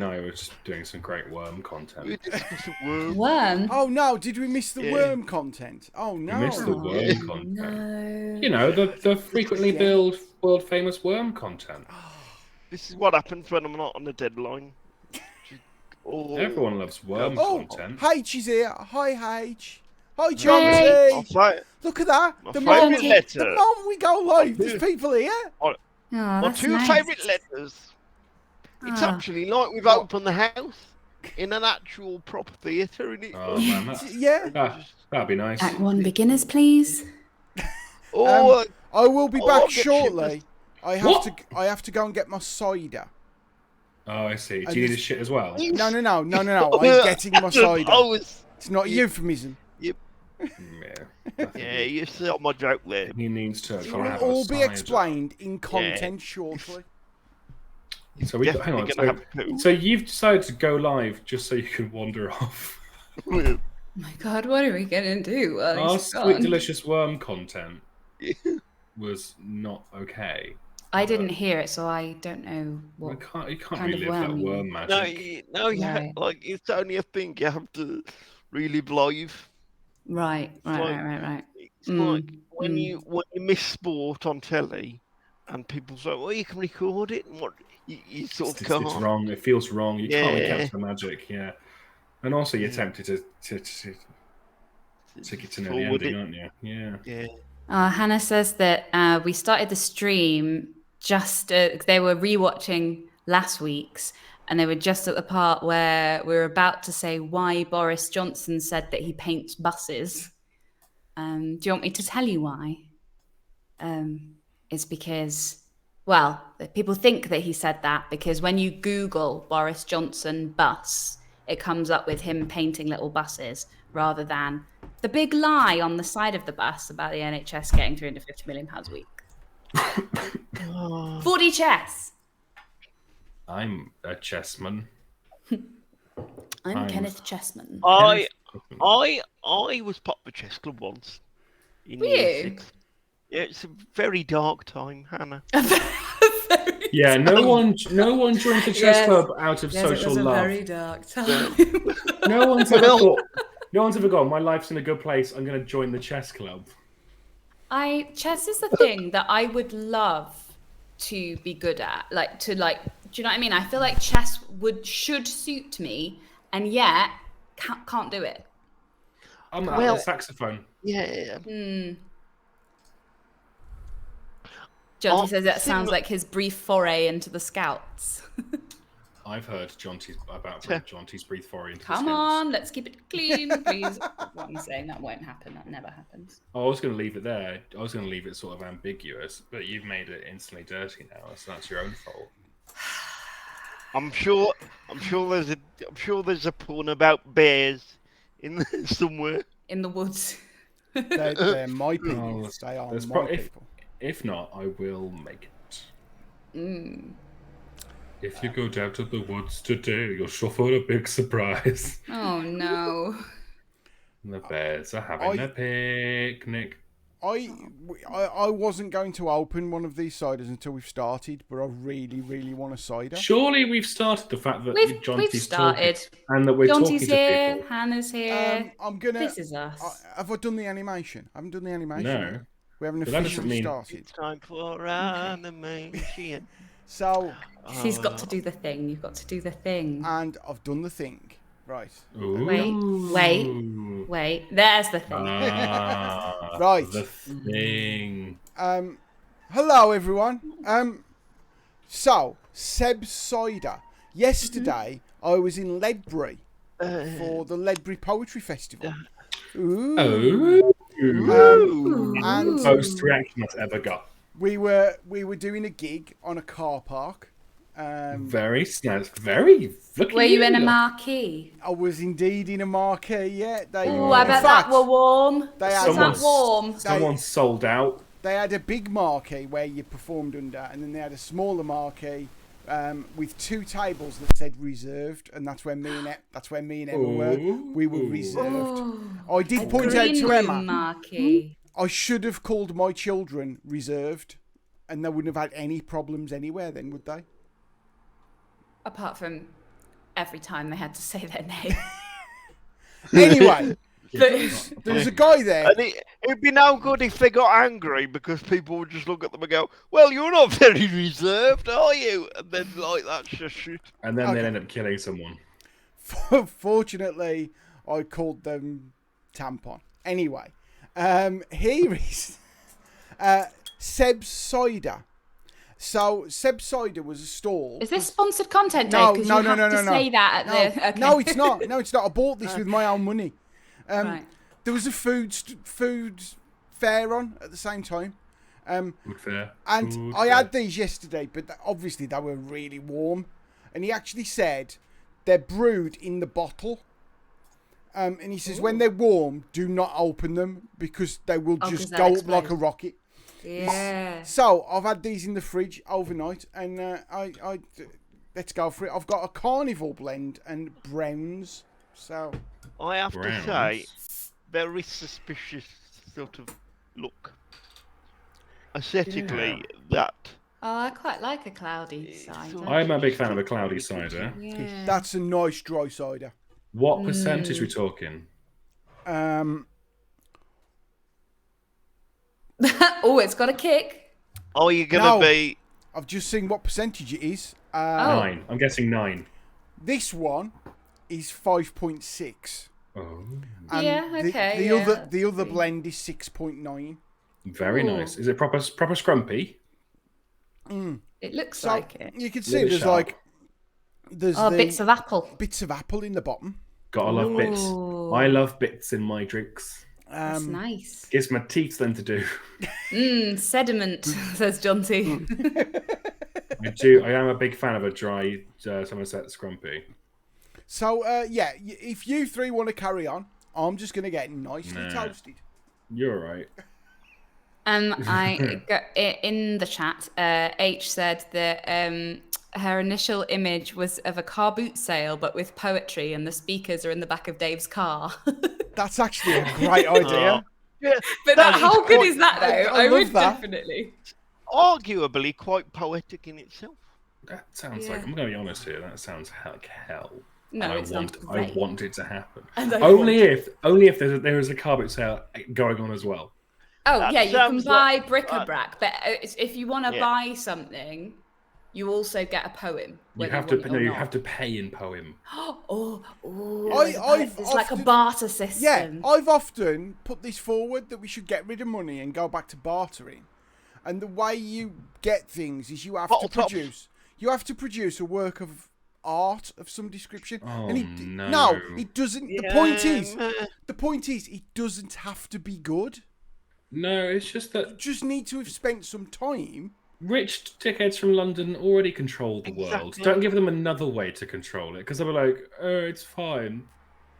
No, we're just doing some great worm content. We discussed worm. Worm? Oh no, did we miss the worm content? Oh We no. missed the worm content. No. You know, the frequently billed world famous worm content. This is what happens when I'm not on a deadline. Everyone loves worm content. H is here. Hi, H. Hi, Jonty. Look at that. The moment we go live, there's people here. My two favourite letters. It's actually like we've opened the house in an actual proper theatre, isn't it? Oh man, that'd be nice. Act 1 beginners, please. I will be back shortly. I have to go and get my cider. Oh, I see. Do you need a shit as well? No. I'm getting my cider. It's not a euphemism. Yeah, you see my joke there. He needs to. It will all be explained in content shortly. So hang on. So you've decided to go live just so you can wander off. Oh my god, what are we gonna do? Our sweet, delicious worm content was not okay. I didn't hear it, so I don't know what. You can't relive that worm magic. Like it's only a thing you have to really believe. Right. It's like when you miss sport on telly, and people say, "Well, you can record it," and what you sort of can't. It's wrong. It feels wrong. You can't capture the magic. Yeah, and also you're tempted to get to know the ending, aren't you? Yeah. Hannah says that we started the stream just they were rewatching last week's, and they were just at the part where we were about to say why Boris Johnson said that he paints buses. Do you want me to tell you why? It's because, well, people think that he said that because when you Google Boris Johnson bus, it comes up with him painting little buses rather than the big lie on the side of the bus about the NHS getting £350 million a week. 40 chess. I'm a chessman. I'm Kenneth Chessman. I was part of a chess club once. Were you? Yeah, it's a very dark time, Hannah. Yeah, no one joins the chess club out of social love. Very dark time. No one's ever gone, my life's in a good place, I'm going to join the chess club. Chess is the thing that I would love to be good at. Do you know what I mean? I feel like chess should suit me, and yet can't do it. I'm a saxophone. Yeah. Jonty says that sounds like his brief foray into the Scouts. I've heard Jonty's brief foray into the Scouts. Come on, let's keep it clean, please. What I'm saying, that won't happen. That never happens. I was going to leave it there. I was going to leave it sort of ambiguous, but you've made it instantly dirty now, so that's your own fault. I'm sure there's a porn about bears in somewhere in the woods. They're my people. They are my people. If not, I will make it. If you go down to the woods today, you'll suffer a big surprise. Oh no! The bears are having a picnic. I wasn't going to open one of these ciders until we've started, but I really, really want a cider. Surely we've started the fact that Jonty's started talking, and that we're Jonty's talking here, to people. Hannah's here. This is us. Have I done the animation? I haven't done the animation. No. We haven't officially started. It's time for animation. So he's got to do the thing. You've got to do the thing. And I've done the thing. Right. Ooh. Wait. There's the thing. Right. The thing. Hello everyone. So Seb Cider. Yesterday I was in Ledbury for the Ledbury Poetry Festival. Ooh. And most reaction I've ever got. We were doing a gig on a car park. Very snazzy. Very. Were you in a marquee? I was indeed in a marquee. Yeah. I bet that were warm. Someone sold out. They had a big marquee where you performed under, and then they had a smaller marquee with two tables that said reserved, and that's where me and Emma were. We were reserved. I did point out to Emma. Marquee. I should have called my children reserved, and they wouldn't have had any problems anywhere then, would they? Apart from every time they had to say their name. Anyway, But there was a guy there. And it'd be no good if they got angry because people would just look at them and go, "Well, you're not very reserved, are you?" And then like that's just shit. And then Okay. they'll end up killing someone. Fortunately, I called them tampon. Anyway, here is Seb Cider. So Seb Cider was a stall. is this sponsored content, No, Dave? 'Cause no, you no, have no, to no, no. say that at No, the. Okay. no, it's not. No, it's not. I bought this with my own money. Right. There was a food fair on at the same time. Good fair. And Good I fair. had these yesterday, but obviously they were really warm. And he actually said they're brewed in the bottle. And he says when they're warm, do not open them because they will 'cause just they'll go up like a explode. rocket. Yeah. So I've had these in the fridge overnight, and let's go for it. I've got a carnival blend and browns. So I have to say, Browns. very suspicious sort of look. Aesthetically, that Oh, I quite like a cloudy cider. I'm a big fan of a cloudy cider. Yeah. that's a nice dry cider. What percentage we talking? Oh, it's got a kick. are you gonna No. be? I've just seen what percentage it is. Oh. 9. I'm guessing 9. This one is 5.6. Oh, And Yeah, okay, The yeah, other let's see. blend is 6.9. very Ooh. nice. Is it proper scrumpy? It looks So like it. you can see Little there's sharp. like there's Oh, the bits of apple. bits of apple in the bottom. Gotta love bits. Ooh. I love bits in my drinks. That's nice. Gives my teeth something to do. Sediment, says John T. I am a big fan of a dry Somerset Scrumpy. So yeah, if you three want to carry on, I'm just gonna get nicely Nah. toasted. You're right. In the chat, H said that her initial image was of a car boot sale, but with poetry, and the speakers are in the back of Dave's car. That's actually a great idea. Yeah, But that is how good quite- is that, though? I I love would that. definitely. arguably quite poetic in itself. That sounds like, I'm going to be honest here, that sounds like hell. No, And it sounds I great. want it to happen. And I Only if there is a carpet sale going on as well. Oh, That yeah, you can sounds buy like- bric-a-brac, but if you want to Yeah. buy something, you also get a poem. You whether have want it to or no, you not. have to pay in poem. It's like a often- barter Yeah, system. I've often put this forward that we should get rid of money and go back to bartering. And the way you get things is you have Bottle to tops. produce a work of art of some description. Oh, and no. it doesn't. Yeah, The point is, it doesn't have to be good. No, it's just You that just need to have spent some time. rich dickheads from London already control the world. Exactly. Don't give them another way to control it, because they'll be like, "Oh, it's fine.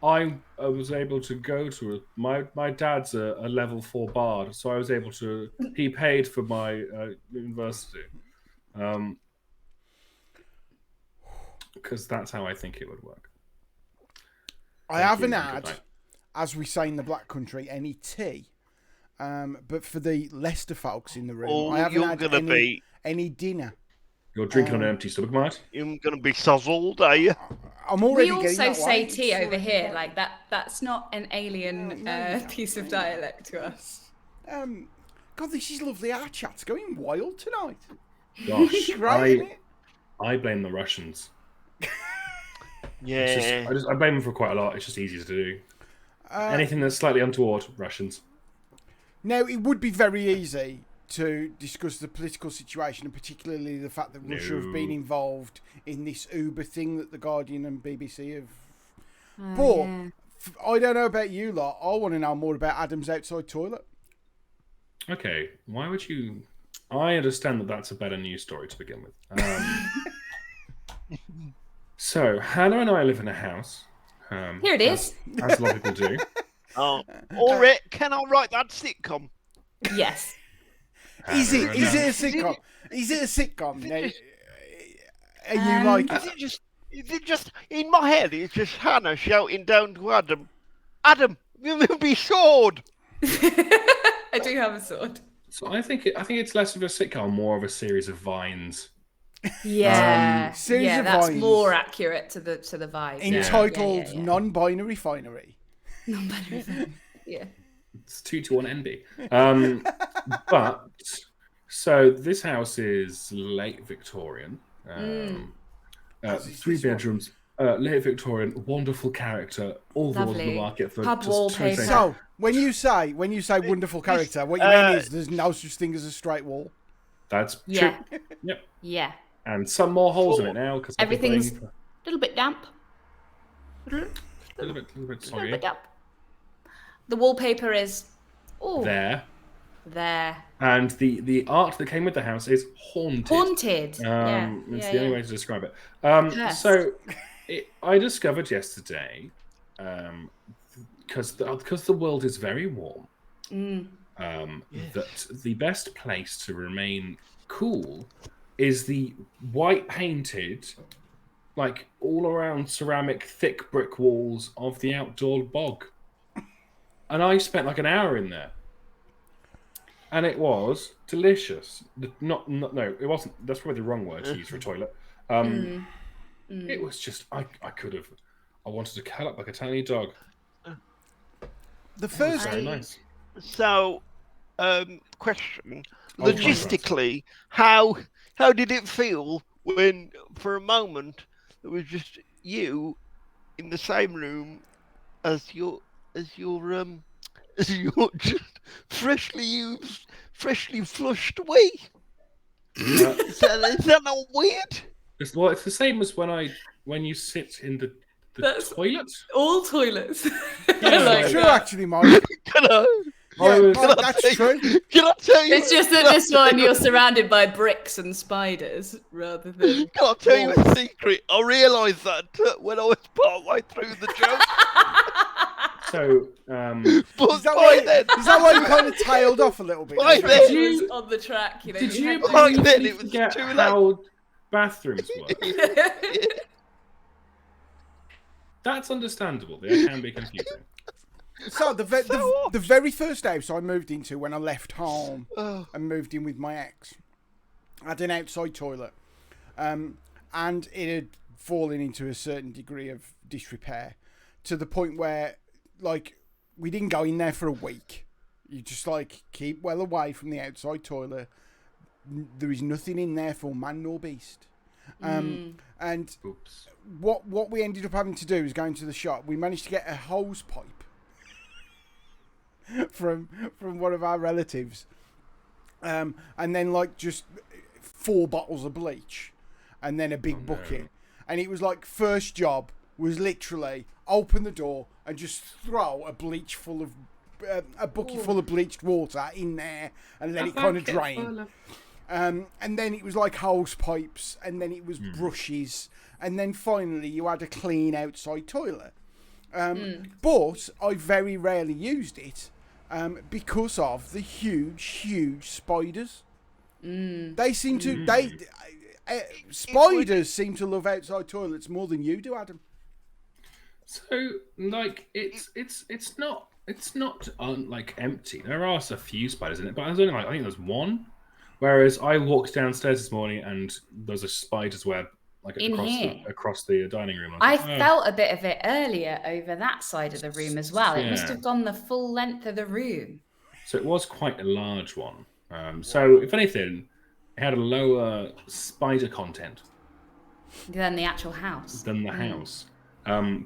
I was able to go to my dad's a level 4 bard, so I was able to. He paid for my university, because that's how I think it would work." I Thank haven't you, and good had, night. as we say in the Black Country, any tea. But for the Leicester folks in the room, Oh, I haven't you're had gonna be any dinner. You're drinking on an empty stomach, mate. you're gonna be suzzled, are you? I'm already We getting also that say way. tea It's over already here, got- like that's not an alien No, you don't. piece of No, you dialect to us. God, this is lovely. Our chat's going wild tonight. Gosh, Great, isn't it? I blame the Russians. Yeah. It's just, I blame them for quite a lot. It's just easy to do. Anything that's slightly untoward, Russians. Now, it would be very easy to discuss the political situation, and particularly the fact that Russia have been No. involved in this Uber thing that the Guardian and BBC have. Oh, But yeah. I don't know about you lot. I want to know more about Adam's outside toilet. Okay, why would you? I understand that that's a better news story to begin with. So Hannah and I live in a house. Here it is. As a lot of people do. Oh, or can I write that sitcom? Yes. Is it? Hannah Is and it I- a sitcom? Is it a sitcom? Now, are you like? Is it just in my head? It's just Hannah shouting down to Adam, "Adam, you'll be sword." I do have a sword. So I think it's less of a sitcom, more of a series of vines. Yeah, Series yeah, of that's vines. more accurate to the vibe. Entitled yeah. Non-Binary Refinery. Non-binary refinery. Yeah. It's 2 to 1 NB. But so this house is late Victorian. As is 3 this one. bedrooms. Late Victorian, wonderful character, all the ones on the Lovely. market for Pub just wallpaper. So when you say wonderful character, what you mean is there's no such thing as a straight wall. That's Yeah. true. Yep. Yeah. And some more holes in it now because Everything's a little bit damp. a little bit A little soggy. bit damp. The wallpaper is There. there. And the art that came with the house is haunted. Haunted. It's the only way to describe it. So I discovered yesterday, because the world is very warm, that the best place to remain cool is the white painted, like all around ceramic thick brick walls of the outdoor bog. And I spent like an hour in there. And it was delicious. No, it wasn't. That's probably the wrong word to use for a toilet. It was just, I wanted to curl up like a tiny dog. The first, Very nice. So, question: logistically, how did it feel when, for a moment, it was just you in the same room as your just freshly flushed wee? Is that not weird? It's the same as when you sit in the toilet. All toilets. That's true, actually, Mike. That's true. Can I tell you? It's just that this one you're surrounded by bricks and spiders rather than. Can I tell you a secret? I realised that when I was partway through the joke. So, is that why you kind of tailed off a little bit? Did you on the track? You know, did you get how bathrooms work? That's understandable. They can be confusing. So the very first house I moved into when I left home and moved in with my ex had an outside toilet, and it had fallen into a certain degree of disrepair to the point where, like, we didn't go in there for a week. You just keep well away from the outside toilet. There is nothing in there for man nor beast. And Oops. what we ended up having to do is go into the shop. We managed to get a hose pipe from one of our relatives, and then just 4 bottles of bleach, and then a big bucket. And it was first job was literally open the door and just throw a bucket full of bleached water in there and let it kind of drain. And then it was hose pipes, and then it was brushes, and then finally you had a clean outside toilet. But I very rarely used it because of the huge spiders. They seem to spiders seem to love outside toilets more than you do, Adam. So it's not empty. There are a few spiders in it, but there's only I think there's one. Whereas I walked downstairs this morning and there's a spider's web across the dining room. I felt a bit of it earlier over that side of the room as well. It must have gone the full length of the room. So it was quite a large one. So if anything, it had a lower spider content than the actual house. But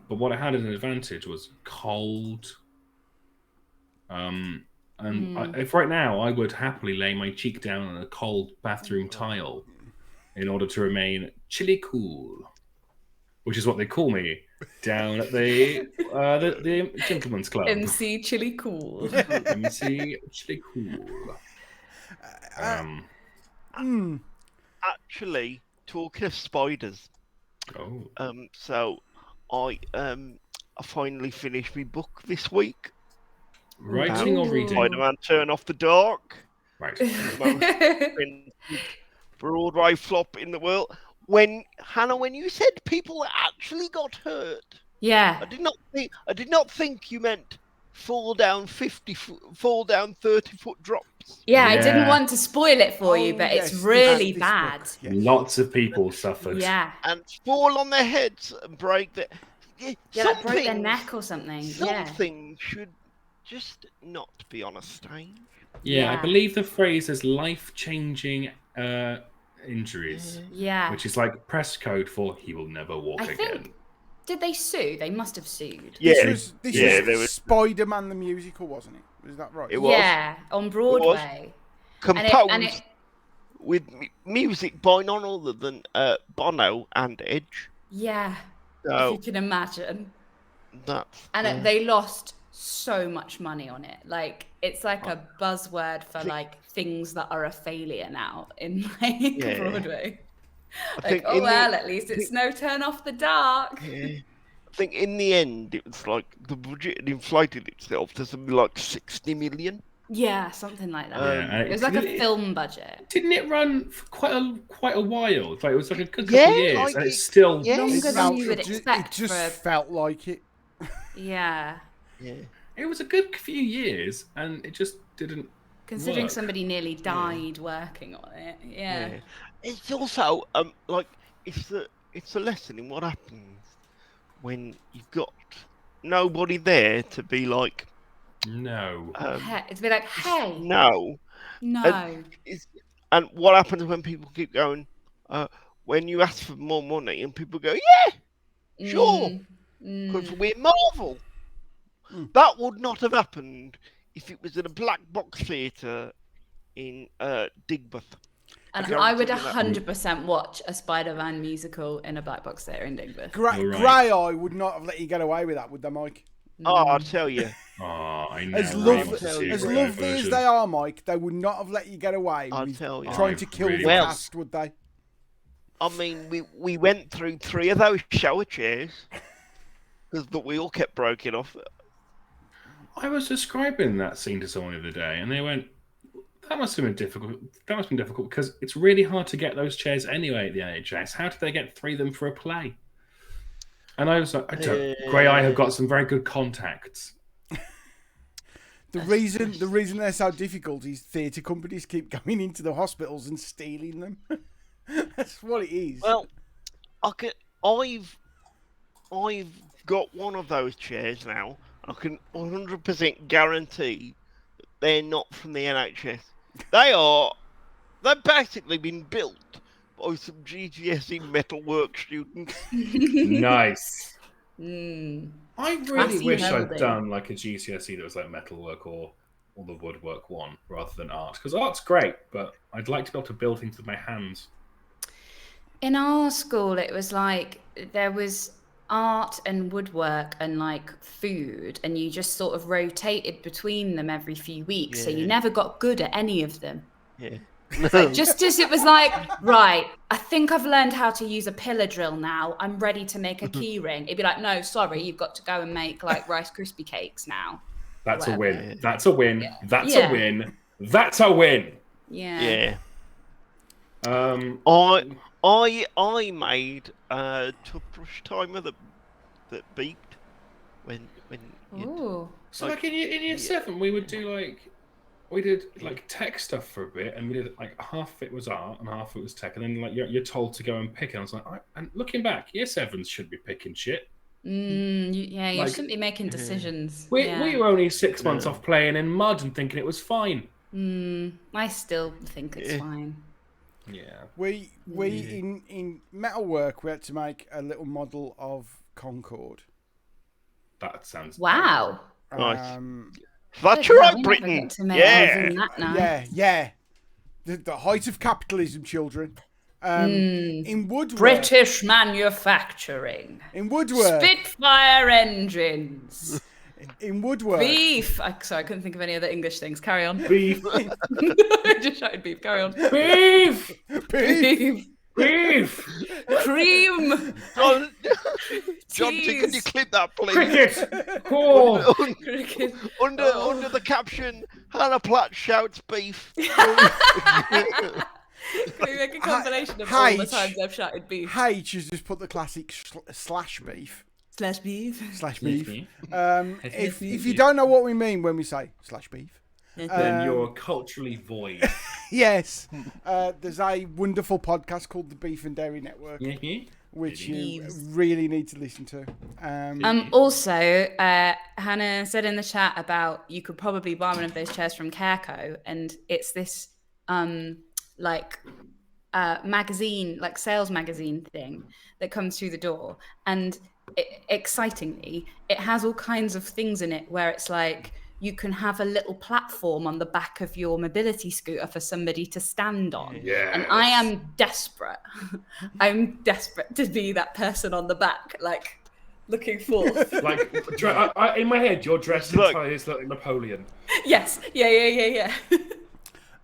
what it had as an advantage was cold. If right now I would happily lay my cheek down on a cold bathroom tile in order to remain chilly cool, which is what they call me down at the Gentleman's Club. MC Chilly Cool. MC Chilly Cool. Actually, talking of spiders. So I finally finished my book this week. Writing or reading? SpiderMan Turn Off the Dark. Right. Broadway flop in the world. Hannah, when you said people actually got hurt, yeah, I did not think you meant fall down 30-foot drops. Yeah, I didn't Yeah. want to spoil it for you, but it's yes, really this bad. book, yes. Lots of people suffered. Yeah. And fall on their heads and break their. Yeah, Some like broke their things- neck or something. Some Yeah. things should just not be on a stage. Yeah, I Yeah. believe the phrase is life-changing injuries, Yeah. which is like press code for he will never walk I again. think. Did they sue? They must have sued. This was there was Spider-Man the musical, wasn't it? Was that right? It was. Yeah, on Broadway. composed And it with music by none other than Bono and Edge. yeah, if So you can imagine. that's And they lost so much money on it. Like, it's like a buzzword for like things that are a failure now in like Yeah. Broadway. I Like, think oh in well, the, at least it's no turn off the dark. I think in the end it was like the budget had inflated itself to something like 60 million. Yeah, something like that. Yeah, It was like a film budget. Didn't it run for quite a while? Like, it was like a good couple Yeah, of years, like and it's it- still yeah. Longer than you would expect It just for felt like it. yeah. Yeah. It was a good few years, and it just didn't. Considering work. somebody nearly died working on it. Yeah. It's also like it's a lesson in what happens when you've got nobody there to be like No. It's be like, hey, no. no. And what happens when people keep going? When you ask for more money and people go, yeah, sure, because we're Marvel. That would not have happened if it was in a black box theatre in Digbeth. And I I would guarantee 100% watch a Spider-Man musical in a black box theatre in Digbeth. You're right. Grey Eye would not have let you get away with that, would they, Mike? Oh, I'll tell you. Oh, I know. As, really lovely want to see a as Grey lovely as version. they are, Mike, they would not have let you get away I'll with tell you. trying to kill really the want- cast, would they? I mean, we went through 3 of those shower chairs because we all kept breaking off. I was describing that scene to someone the other day, and they went, "That must have been difficult. That must have been difficult because it's really hard to get those chairs anyway at the NHS. How did they get 3 of them for a play?" And I was like, "I don't. Grey Eye have got some very good contacts." The reason they're so difficult is theatre companies keep going into the hospitals and stealing them. That's what it is. Well, I've got one of those chairs now. I can 100% guarantee that they're not from the NHS. They've basically been built by some GCSE metalwork students. Nice. I really Classy wish I'd welding. done like a GCSE that was like metalwork or the woodwork one rather than art, because art's great, but I'd like to be able to build things with my hands. In our school, it was like there was art and woodwork and like food, and you just sort of rotated between them every few weeks. So you Yeah. never got good at any of them. Yeah. Like, just as it was like, right, I think I've learned how to use a pillar drill now. I'm ready to make a key ring. It'd be like, no, sorry, you've got to go and make like Rice Krispie cakes now. That's a Whatever. win. That's a win. Yeah. That's Yeah. a win. That's a win. Yeah. Yeah. I made a toothbrush timer that beeped when you Ooh. So like in year 7, we would do we did tech stuff for a bit, and we did like half of it was art and half of it was tech, and then like you're told to go and pick it. I was like, and looking back, year 7s should be picking shit. You Like- shouldn't be making decisions. We Yeah. were only 6 months off playing in mud and thinking it was fine. I still think it's Yeah. fine. Yeah. We in metalwork we had to make a little model of Concorde. That sounds Wow. Nice. Um, That's Good, right, we never Britain. get to make Yeah. even that now. yeah. The height of capitalism, children. In woodwork. British manufacturing. In woodwork. Spitfire engines. In woodwork. Beef. Sorry, I couldn't think of any other English things. Carry on. beef. I just shouted beef. Carry on. Beef. Beef. Beef. Cream. John, can you Cheese. clip that, please? Cricket. Cool. Cricket. Under the caption, Hannah Platt shouts beef. Can we make a compilation of all the H. times I've shouted beef? H has just put the classic slash beef. Slash beef. Slash beef. If you don't know what we mean when we say slash beef, then you're culturally void. yes, there's a wonderful podcast called the Beef and Dairy Network, which you really need to listen to. Also, Hannah said in the chat about you could probably buy one of those chairs from Careco, and it's this magazine, like sales magazine thing that comes through the door, and excitingly, it has all kinds of things in it where it's like you can have a little platform on the back of your mobility scooter for somebody to stand on. Yes. And I am desperate. I'm desperate to be that person on the back, like looking forth. Like in my head, you're dressed entirely as like Napoleon. Yes. Yeah.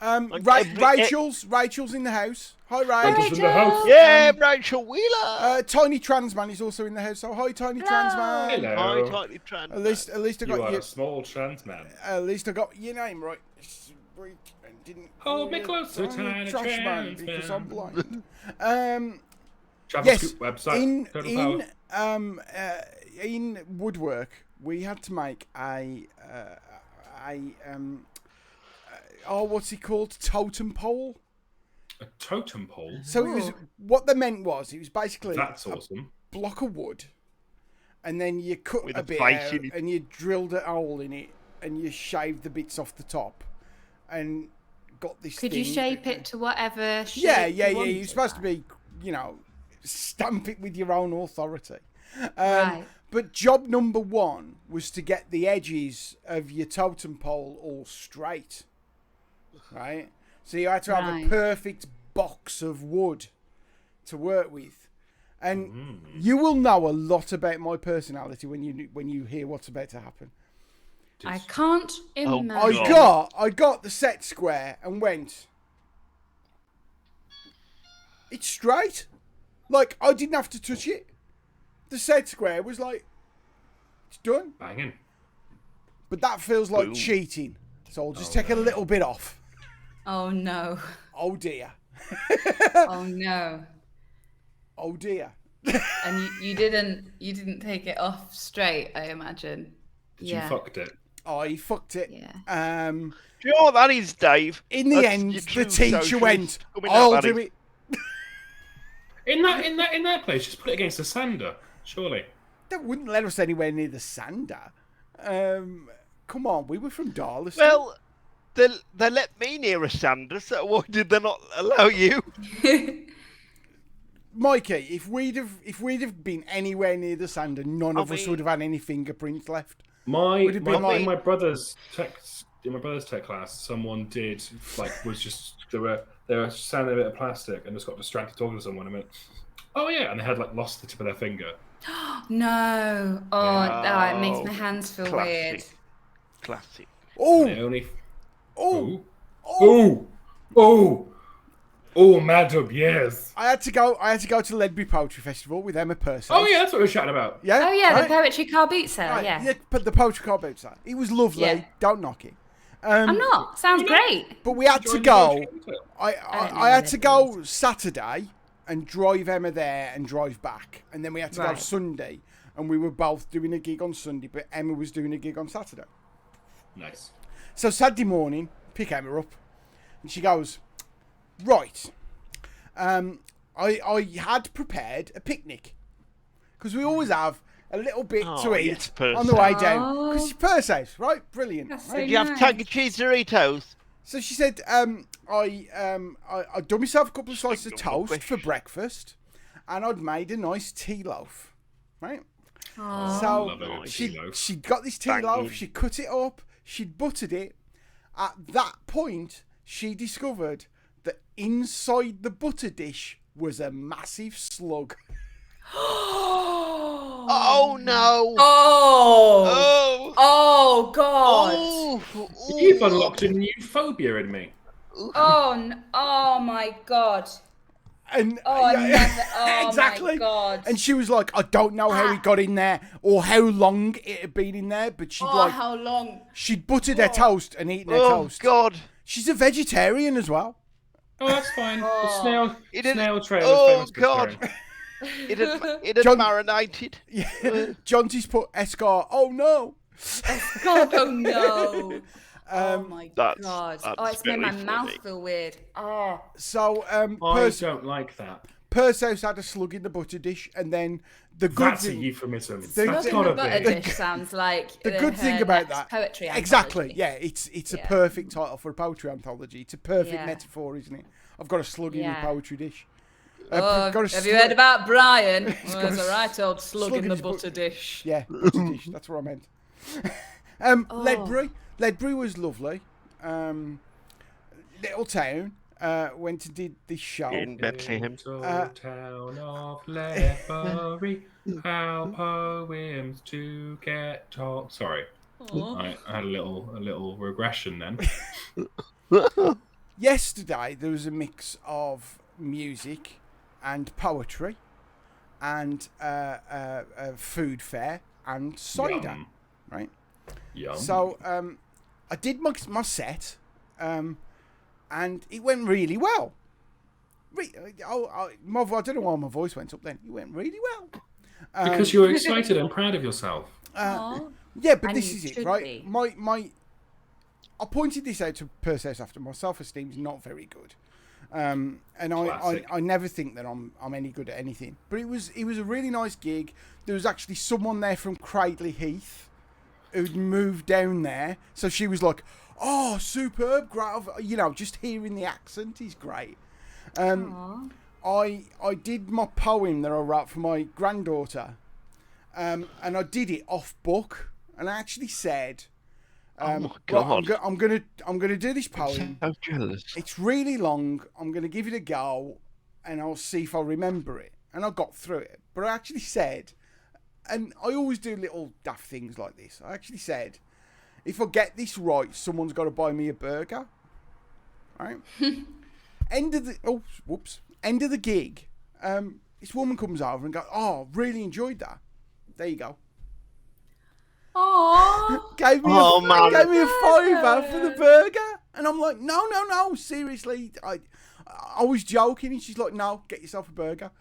Rachel's in the house. Hi, Rachel. Rachel's in the house. Yeah, Rachel Wheeler. Tiny Trans Man is also in the house. So hi, Tiny Trans Man. Hello. Hi, Tiny Trans. At least I got You are a small trans man. At least I got your name right. Didn't Hold me closer, Tiny Trash Man, Trans because Man. I'm blind. Travel Scoop website. Total Power. In Woodwork, we had to make what's it called? Totem Pole. A totem pole. So it was what they meant was it was basically That's awesome. a block of wood, and then you cut With a a bit face out, in it. and you drilled a hole in it, and you shaved the bits off the top, and got this. Could you thing shape that- it to whatever shape Yeah. you wanted? You're supposed to be, stamp it with your own authority. Right. But job number one was to get the edges of your totem pole all straight. Right? So you had to have a perfect box of wood to work with. And you will know a lot about my personality when you hear what's about to happen. I can't imagine. I got the set square and went, it's straight. Like, I didn't have to touch it. The set square was like, it's done. Banging. But that feels like cheating. So I'll just take a little bit off. Oh no. Oh dear. Oh no. Oh dear. And you didn't take it off straight, I imagine. You fucked it. I fucked it. Yeah. Do you know what that is, Dave? In the That's end, your the true teacher socialist went, coming out, I'll that do is. it. In that place, just put it against the sander, surely. They wouldn't let us anywhere near the sander. Come on, we were from Darlaston. Well, they let me near a sander, so why did they not allow you? Mikey, if we'd have been anywhere near the sander, none of us would have had any fingerprints left. In my brother's tech class, someone did they were sanding a bit of plastic and just got distracted talking to someone and went, oh yeah, and they had lost the tip of their finger. No. Oh, it makes my hands feel weird. Classic. Oh, madam, yes. I had to go to Ledbury Poetry Festival with Emma Pursehouse. Oh yeah, that's what we were chatting about. Yeah. Oh yeah, right? the poetry car boot sale. Right, Yeah. But the poetry car boot sale. It was lovely. Yeah. Don't knock it. I'm not. Sounds great. But we had to go. I had to go Saturday and drive Emma there and drive back, and then we had to go Sunday, and we were both doing a gig on Sunday, but Emma was doing a gig on Saturday. Nice. So Saturday morning, pick Emma up, and she goes, right. I had prepared a picnic because we always have a little bit to eat yes, on the way down. Because it's Pursehouse, right? Brilliant. That's so Right? Do you have tangy cheese Doritos? So she said, I done myself a couple of slices of toast for breakfast, and I'd made a nice tea loaf, right? So she'd got this tea loaf, she cut it up, she'd buttered it. At that point, she discovered that inside the butter dish was a massive slug. Oh no! Oh God! You've unlocked a new phobia in me. Oh my God! And exactly. My God! And she was like, I don't know how it got in there or how long it had been in there, but how long? She'd buttered her toast and eaten her Oh toast. God! She's a vegetarian as well. Oh, that's fine. The snail trail. Oh is famous for God! vegetarian. It had John- marinated. Yeah. Jonty's put Escar. Oh no. God, oh no. Oh Um, my That's- god. that's Oh, it's made my very mouth funny. feel weird. Oh. so I Purse don't like that. Pursehouse had a slug in the butter dish, and then the good That's a thing. euphemism. The- That's Look not in a the butter bit. dish sounds like The good thing her about next that, poetry exactly, anthology. yeah, it's a Yeah. perfect title for a poetry anthology. It's a perfect Yeah. metaphor, isn't it? I've got a slug in my Yeah. poetry dish. Oh, got a have you heard about Brian? got Well, there's a a right old slug in the his butt- butter dish. Yeah, butter dish. That's what I meant. Ledbury was lovely. Little town. Went and did this show. In Bethlehem. Town of Ledbury, how poems to get taught. Sorry, I had a little regression then. Yesterday there was a mix of music and poetry and a food fair and cider, Yum. right? Yum. So I did my set, and it went really well. I don't know why my voice went up then. It went really well. Because you were excited and proud of yourself. Aw. Yeah, but And this you is it, should right? be. My I pointed this out to Pursehouse after. My self-esteem's not very good, and Classic. I never think that I'm any good at anything. But it was a really nice gig. There was actually someone there from Cradley Heath who'd moved down there, so she was like, "Oh, superb, great!" You know, just hearing the accent is great. Aw. I did my poem that I wrote for my granddaughter, and I did it off book, and I actually said, Oh my right, God. I'm gonna do this poem. So jealous. It's really long. I'm gonna give it a go, and I'll see if I remember it. And I got through it, but I actually said, and I always do little daft things like this. I actually said, if I get this right, someone's got to buy me a burger. Right. End of the gig. This woman comes over and goes, "Oh, really enjoyed that. There you go." Aw. Gave me Oh, man. gave me a fiver for the burger, and I'm like, no, seriously, I was joking, and she's like, no, get yourself a burger.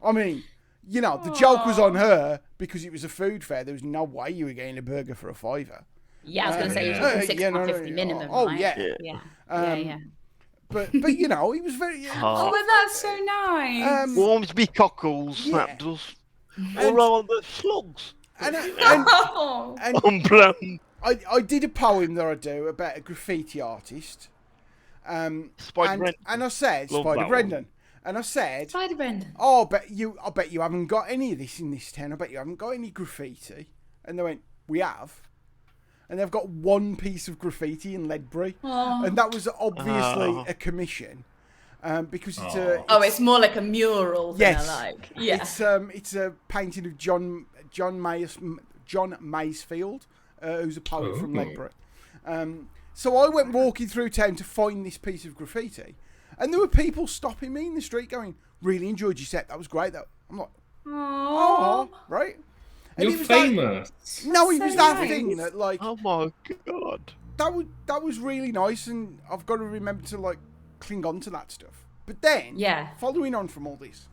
I mean, you know, the joke was on her because it was a food fair. There was no way you were getting a burger for a fiver. Yeah, I was going to say you're Yeah. talking Yeah, £6.50 minimum, oh, right? yeah. Yeah. Um, yeah. But you know, he was very. Oh, but that's so nice. Warms me cockles, Yeah. that does. Or on the slugs. And Oh. I'm blown. I did a poem that I do about a graffiti artist. Spider And I said, Love Spider that Brendan. And I said, Spider Brendan. "Oh, I bet you haven't got any of this in this town. I bet you haven't got any graffiti." And they went, "We have." And they've got one piece of graffiti in Ledbury. Oh. And that was obviously a commission. Because it's a... Oh, it's more like a mural than Yes. Yeah. It's a painting of John Masefield, who's a poet from Oh. Ledbury. So I went walking through town to find this piece of graffiti, and there were people stopping me in the street going, "Really enjoyed your set. That was great." Though I'm like, "Oh, right." And You're it was that- famous. no, it was So that nice. thing that like Oh my God. that was really nice, and I've got to remember to like cling on to that stuff. But then, Yeah. following on from all this,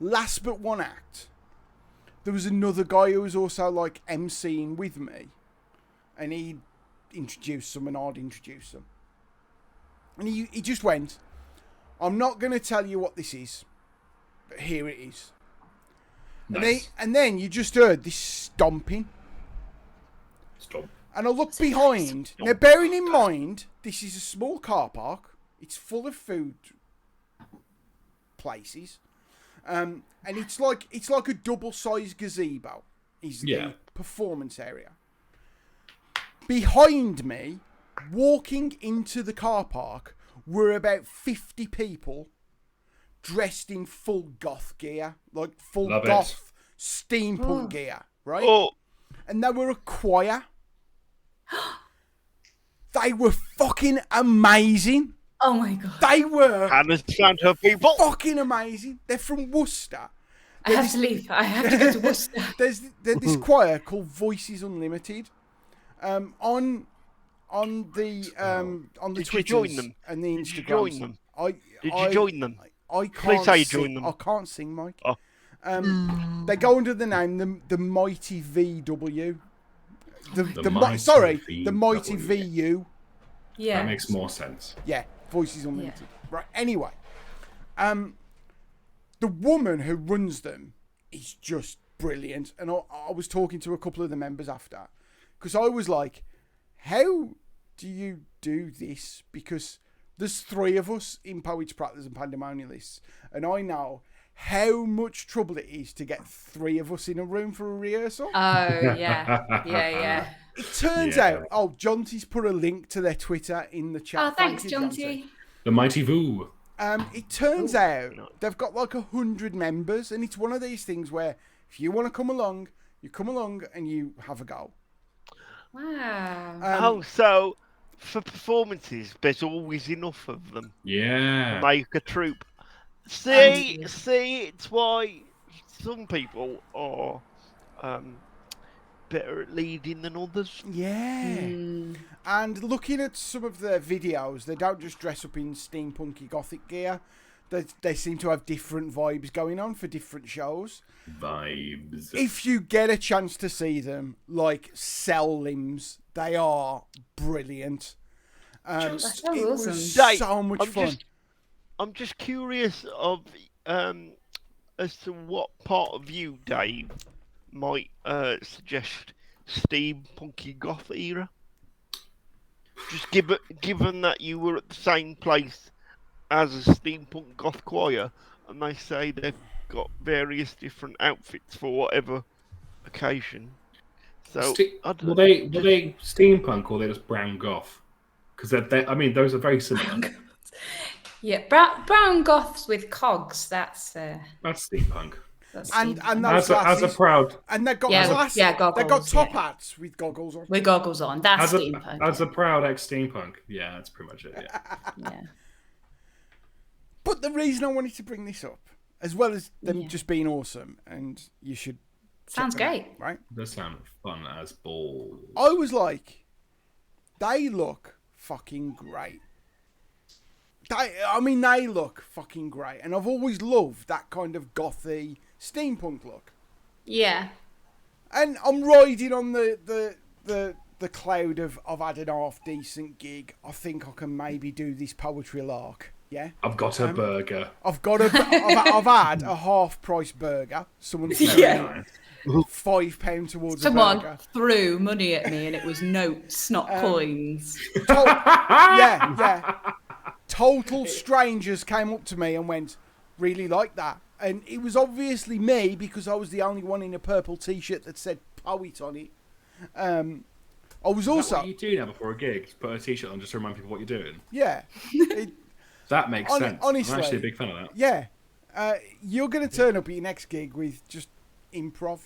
last but one act, there was another guy who was also like emceeing with me, and he introduced some and I'd introduce them, and he just went, "I'm not going to tell you what this is, but here it is." Nice. And then you just heard this stomping. Stop. And I looked behind. Now, bearing in mind, this is a small car park. It's full of food places, and it's like a double-sized gazebo. Is Yeah. the performance area. Behind me, walking into the car park, were about 50 people dressed in full goth gear, like full Love it. goth steampunk gear, right? Oh, And they were a choir. They were fucking amazing. Oh my god. They were Hannah's found her people. fucking amazing. They're from Worcester. I have to leave. I have to go to Worcester. There's this choir called Voices Unlimited. On the Did you Twitters join them? and the Did you Instagrams. join them? I Did you join them? I Please can't say you sing. joined them. I can't sing, Mike. Oh. They go under the name the Mighty VW. The Mighty VU. Yeah. That makes more sense. Yeah, Voices Unlimited. Yeah. Right. Anyway, the woman who runs them is just brilliant, and I was talking to a couple of the members after, because I was like, "How do you do this?" Because there's 3 of us in Poets, Prattlers and Pandemonialists, and I know how much trouble it is to get 3 of us in a room for a rehearsal. Oh, yeah. It turns out, Jonty's put a link to their Twitter in the chat. Oh, thanks, Jonty. The Mighty Voo. It turns out they've got like 100 members, and it's one of these things where if you want to come along, you come along and you have a go. Wow. So for performances, there's always enough of them. Yeah. To make a troupe. See, it's why some people are better at leading than others. Yeah. And looking at some of their videos, they don't just dress up in steampunky gothic gear. They seem to have different vibes going on for different shows. Vibes. If you get a chance to see them, like Cell Limbs, they are brilliant. It awesome. was so much fun. I'm just curious of as to what part of you, Dave, might suggest steampunky goth era. Just given that you were at the same place as a steampunk goth choir, and they say they've got various different outfits for whatever occasion. So were they steampunk or they just brown goth? Because those are very similar. Yeah, brown goths with cogs. That's steampunk. And as a proud, and they've got glasses. Yeah, goggles. They've got top hats with goggles on. With goggles on. That's steampunk. As a proud ex-steampunk, yeah, that's pretty much it. Yeah. But the reason I wanted to bring this up, as well as them just being awesome, and you should. Sounds great, out, right? Does sound fun as balls. I was like, they look fucking great. They look fucking great, and I've always loved that kind of gothy steampunk look. Yeah. And I'm riding on the cloud of I've had an half decent gig. I think I can maybe do this poetry lark. Yeah. I've got a burger. I've had a half price burger. Someone's £5 towards a burger. Someone threw money at me, and it was notes, not coins. Yeah. Total strangers came up to me and went, "Really like that," and it was obviously me because I was the only one in a purple T-shirt that said "Poet" on it. I was also. What you do now before a gig? Put a T-shirt on just to remind people what you're doing. Yeah. That makes sense. Honestly, I'm actually a big fan of that. Yeah. You're going to turn up at your next gig with just improv.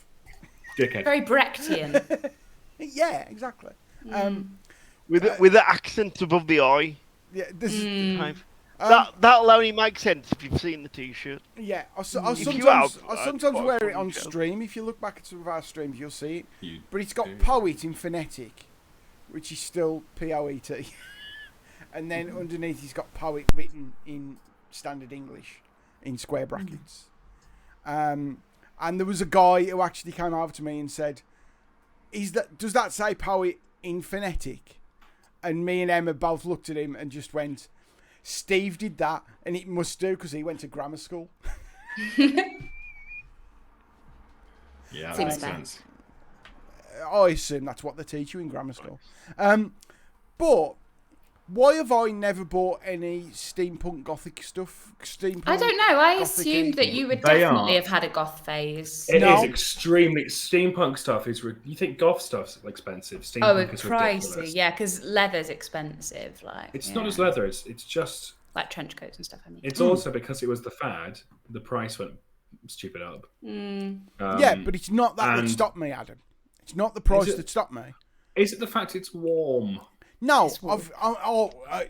Dickhead. Very Brechtian. Yeah, exactly. With the accent above the eye. Yeah, that'll only make sense if you've seen the T-shirt. Yeah, I sometimes wear it on stream. If you look back at some of our streams, you'll see it. But it's got Poet in phonetic, which is still P-O-E-T. And then underneath he's got Poet written in standard English in square brackets. And there was a guy who actually came over to me and said, does that say Poet in phonetic? And me and Emma both looked at him and just went, Steve did that, and it must do because he went to grammar school. Yeah, that makes sense. I assume that's what they teach you in grammar school. But why have I never bought any steampunk gothic stuff? I don't know. I assumed that you would definitely have had a goth phase. It is extremely steampunk stuff. You think goth stuff's expensive? Steampunk is pricey. Ridiculous. Yeah, because leather's expensive. It's not just leather. It's just like trench coats and stuff. I mean, it's also because it was the fad. The price went stupid up. Yeah, but it's not that stopped me, Adam. It's not the price that stopped me. Is it the fact it's warm? No,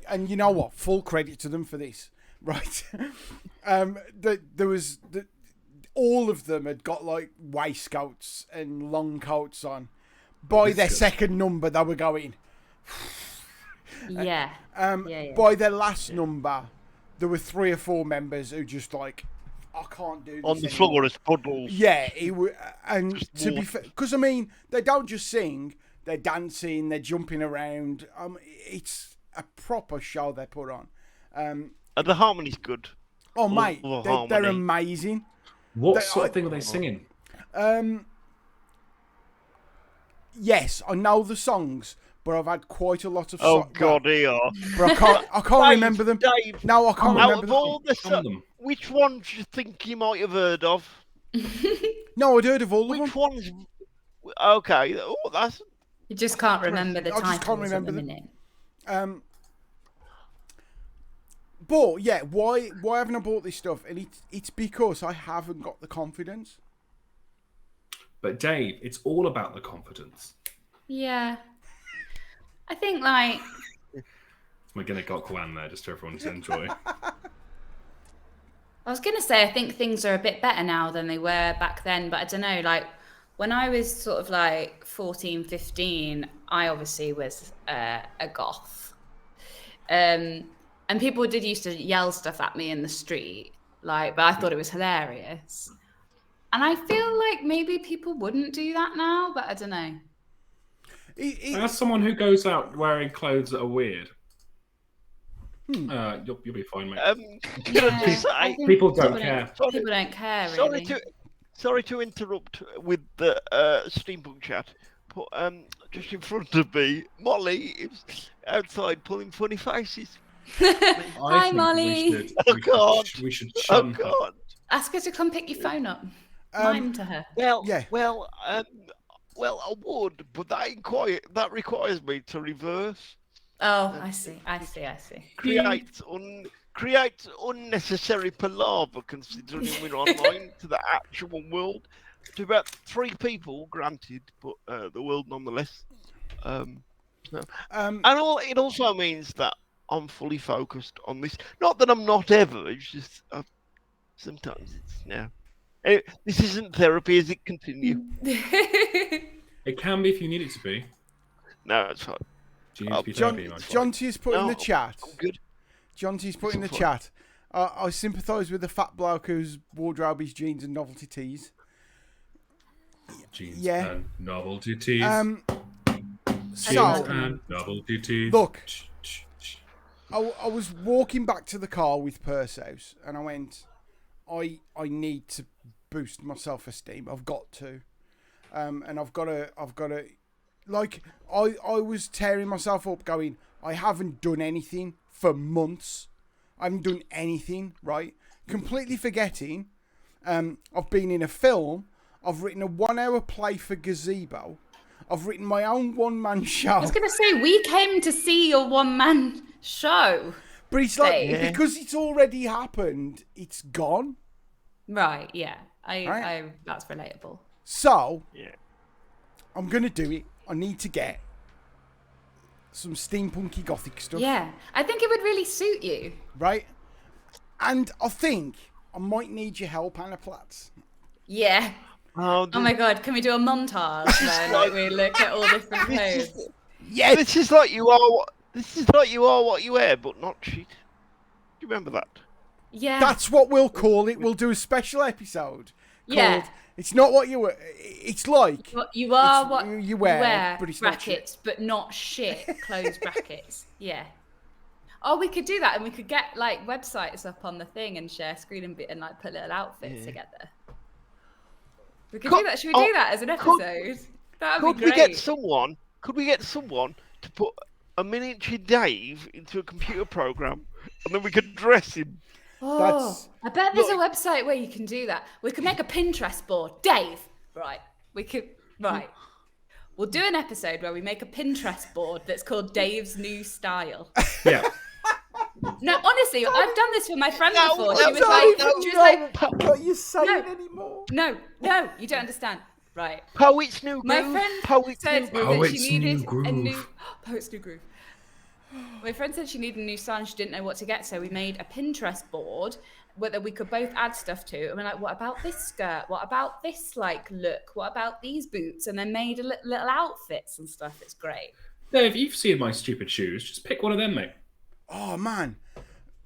and you know what? Full credit to them for this, right? There was all of them had got like waistcoats and long coats on. By their second number, they were going. Yeah. By their last number, there were 3 or 4 members who just like I can't do this On the anymore. floor as puddles. Yeah, and Just to be water. fair, because I mean, they don't just sing; they're dancing, they're jumping around. It's a proper show they put on. Are the harmonies good? Oh, mate, the they're harmony. amazing. What sort of thing are they singing? Yes, I know the songs, but I've had quite a lot of. Oh God, they are. But I can't remember them. Dave, No, I can't out remember of them. all the Some of them. which ones do you think you might have heard of? No, I'd heard of all of Which them. ones? Okay. Oh, that's You just can't remember the I titles just can't remember at the them. minute. But yeah, why haven't I bought this stuff? And it's because I haven't got the confidence. But Dave, it's all about the confidence. Yeah. I think like We're gonna got Kwan there just for everyone to enjoy. I was gonna say I think things are a bit better now than they were back then, but I don't know, like when I was sort of like 14, 15, I obviously was a goth. And people did used to yell stuff at me in the street, like, but I thought it was hilarious. And I feel like maybe people wouldn't do that now, but I don't know. As someone who goes out wearing clothes that are weird, you'll be fine, mate. can I just I say, think People don't care. People don't care, really. sorry to interrupt with the steampunk chat, but just in front of me, Molly is outside pulling funny faces. Hi, think Molly. We should Oh shun her. God. Ask her to come pick your phone up. Mime to her. Well, Yeah. well, I would, but that requires me to reverse. Oh, I see. Create unnecessary palaver considering we're online to the actual world. To about 3 people, granted, but the world nonetheless. And it also means that I'm fully focused on this. Not that I'm not ever. It's just sometimes it's now. This isn't therapy as it continue. It can be if you need it to be. No, it's fine. Do you need to be therapy, Mike? Jonty's put in the chat. I'm good. Jonty's put in the It's all chat. I sympathise with the fat bloke whose wardrobe is jeans and novelty tees. Jeans Yeah. and novelty tees. Jeans So and novelty tees. look, I was walking back to the car with Pursehouse, and I went, I need to boost my self-esteem. I've got to, and I've got to, like, I was tearing myself up, going, I haven't done anything for months. I haven't done anything, right? Completely forgetting. I've been in a film. I've written a 1-hour play for Gazebo. I've written my own one-man show. I was going to say, we came to see your one-man show. But it's like, Dave. because it's already happened, it's gone. Right, yeah. Right. I that's relatable. So, Yeah. I'm going to do it. I need to get some steampunky gothic stuff. Yeah. I think it would really suit you. Right? And I think I might need your help, Anna Platz. Yeah. Oh my God, can we do a montage where like, we look at all different clothes? Yeah. This is like you are. This is like you are what you wear, but not cheat. Do you remember that? Yeah. That's what we'll call it. We'll do a special episode. Yeah. Called, it's not what you wear. It's like You are it's what you wear, but it's not brackets, but not shit. Close brackets. Yeah. Oh, we could do that, and we could get like websites up on the thing and share screen and like put little outfits together. We could do that. Should we do that as an episode? That would Could be we great. get someone? Could we get someone to put a miniature Dave into a computer program, and then we could dress him? Oh, I bet there's a website where you can do that. We could make a Pinterest board. Dave, right? We could, right. We'll do an episode where we make a Pinterest board that's called Dave's New Style. Yeah. No, honestly, I've done this with my friend before. She was like, what you're saying anymore. no, you don't understand. Right. Poet's New Groove. My friend Poet's said New Groove. that Poet's she needed New Groove. a new Poet's New Groove. My friend said she needed a new style and she didn't know what to get, so we made a Pinterest board where we could both add stuff to. And we're like, what about this skirt? What about this like look? What about these boots? And then made little outfits and stuff. It's great. Dave, you've seen my stupid shoes. Just pick one of them, mate. Oh man,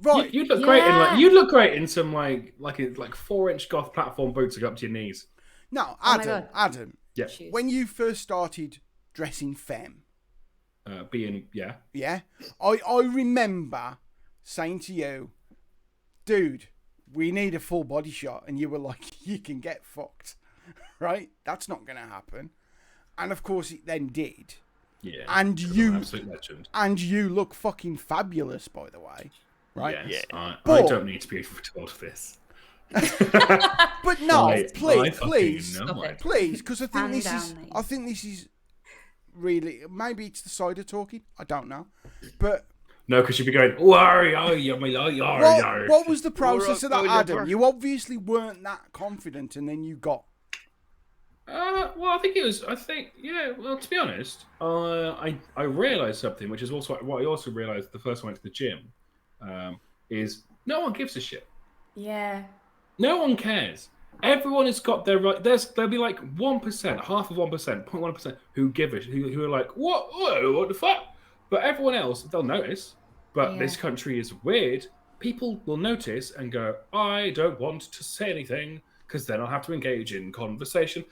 Right. You'd look great in Yeah. you'd look great in some like 4-inch goth platform boots that go up to your knees. Now, Oh my Adam, God. Adam, Yeah. Shoes. when you first started dressing femme, Yeah. I remember saying to you, dude, we need a full body shot, and you were like, you can get fucked, right? That's not going to happen. And of course it then did. Yeah. And I'm you an absolute legend. and you look fucking fabulous, by the way. Right? Yes. I But- don't need to be told this. But no, I please, fucking please, know Stop I it. do. please, because I think Calm this down, is mate. I think this is really, maybe it's the cider talking, I don't know. But No, because you'd be going, what was the process of that, Alright, Adam? over. You obviously weren't that confident, and then you got. Well, I think, well, to be honest, I realised something, which is also what I also realised the first time I went to the gym, is no one gives a shit. Yeah. No one cares. Everyone has got their right. There'll be like 1%, half of 1%, 0.1% who give it, who are like, what the fuck? But everyone else, they'll notice. But Yeah. this country is weird. People will notice and go, I don't want to say anything because then I'll have to engage in conversation.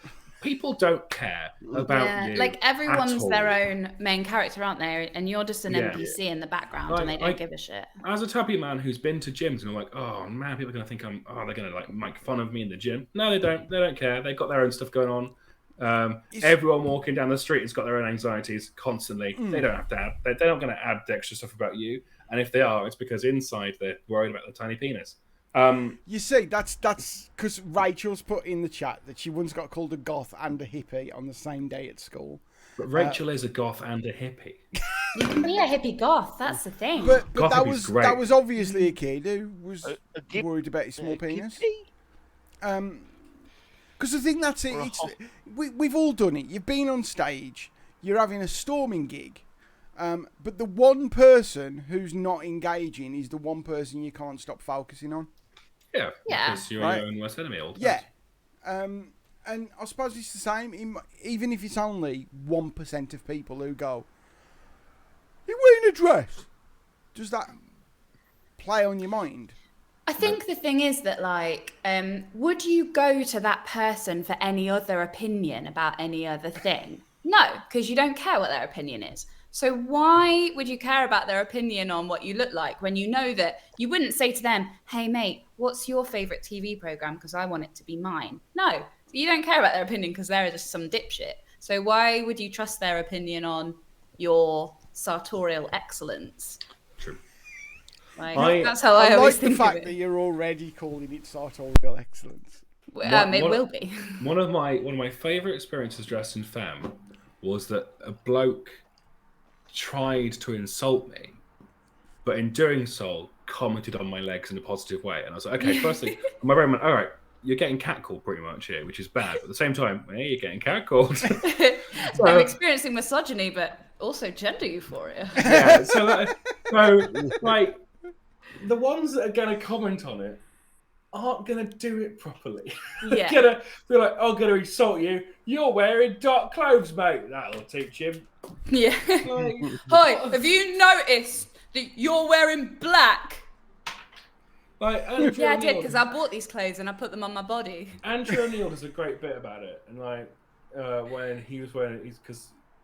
People don't care about you. Like everyone's at their all. own main character, aren't they? And you're just an Yeah. NPC in the background, and they don't give a shit. As a tubby man who's been to gyms and are like, oh man, people are gonna think they're gonna like make fun of me in the gym. No, they don't. They don't care. They've got their own stuff going on. Everyone walking down the street has got their own anxieties constantly. They don't have to add. They're not going to add the extra stuff about you. And if they are, it's because inside they're worried about the tiny penis. You see, that's because Rachel's put in the chat that she once got called a goth and a hippie on the same day at school. But Rachel is a goth and a hippie. You can be a hippie goth. That's the thing. But Goth that hippie's was great. that was obviously a kid who was gip- worried about his small penis. Gypsy? Because I think that's it. It's, we've all done it. You've been on stage. You're having a storming gig. But the one person who's not engaging is the one person you can't stop focusing on. Yeah. Yeah. Because you're Right. your own worst enemy all the Yeah. time. And I suppose it's the same, even if it's only 1% of people who go, you're wearing a dress. Does that play on your mind? I think the thing is that, like, would you go to that person for any other opinion about any other thing? No, because you don't care what their opinion is. So why would you care about their opinion on what you look like when you know that you wouldn't say to them, hey, mate, what's your favourite TV programme? Because I want it to be mine. No, you don't care about their opinion because they're just some dipshit. So why would you trust their opinion on your sartorial excellence? True. Like, that's how I like always the think fact of that it. you're already calling it sartorial excellence. It will be. One of my favourite experiences dressed in femme was that a bloke tried to insult me, but in doing so, commented on my legs in a positive way. And I was like, okay, firstly, my brain went, all right, you're getting catcalled pretty much here, which is bad. But at the same time, hey, you're getting catcalled. I'm experiencing misogyny, but also gender euphoria. Yeah, so like, the ones that are going to comment on it aren't going to do it properly. Yeah. They're going to be like, I'm going to insult you. You're wearing dark clothes, mate. That'll teach him. Yeah. Like, Hi, have you noticed that you're wearing black? Andrew Yeah, I did, O'Neill- because I bought these clothes and I put them on my body. Andrew O'Neill does a great bit about it, and when he was wearing,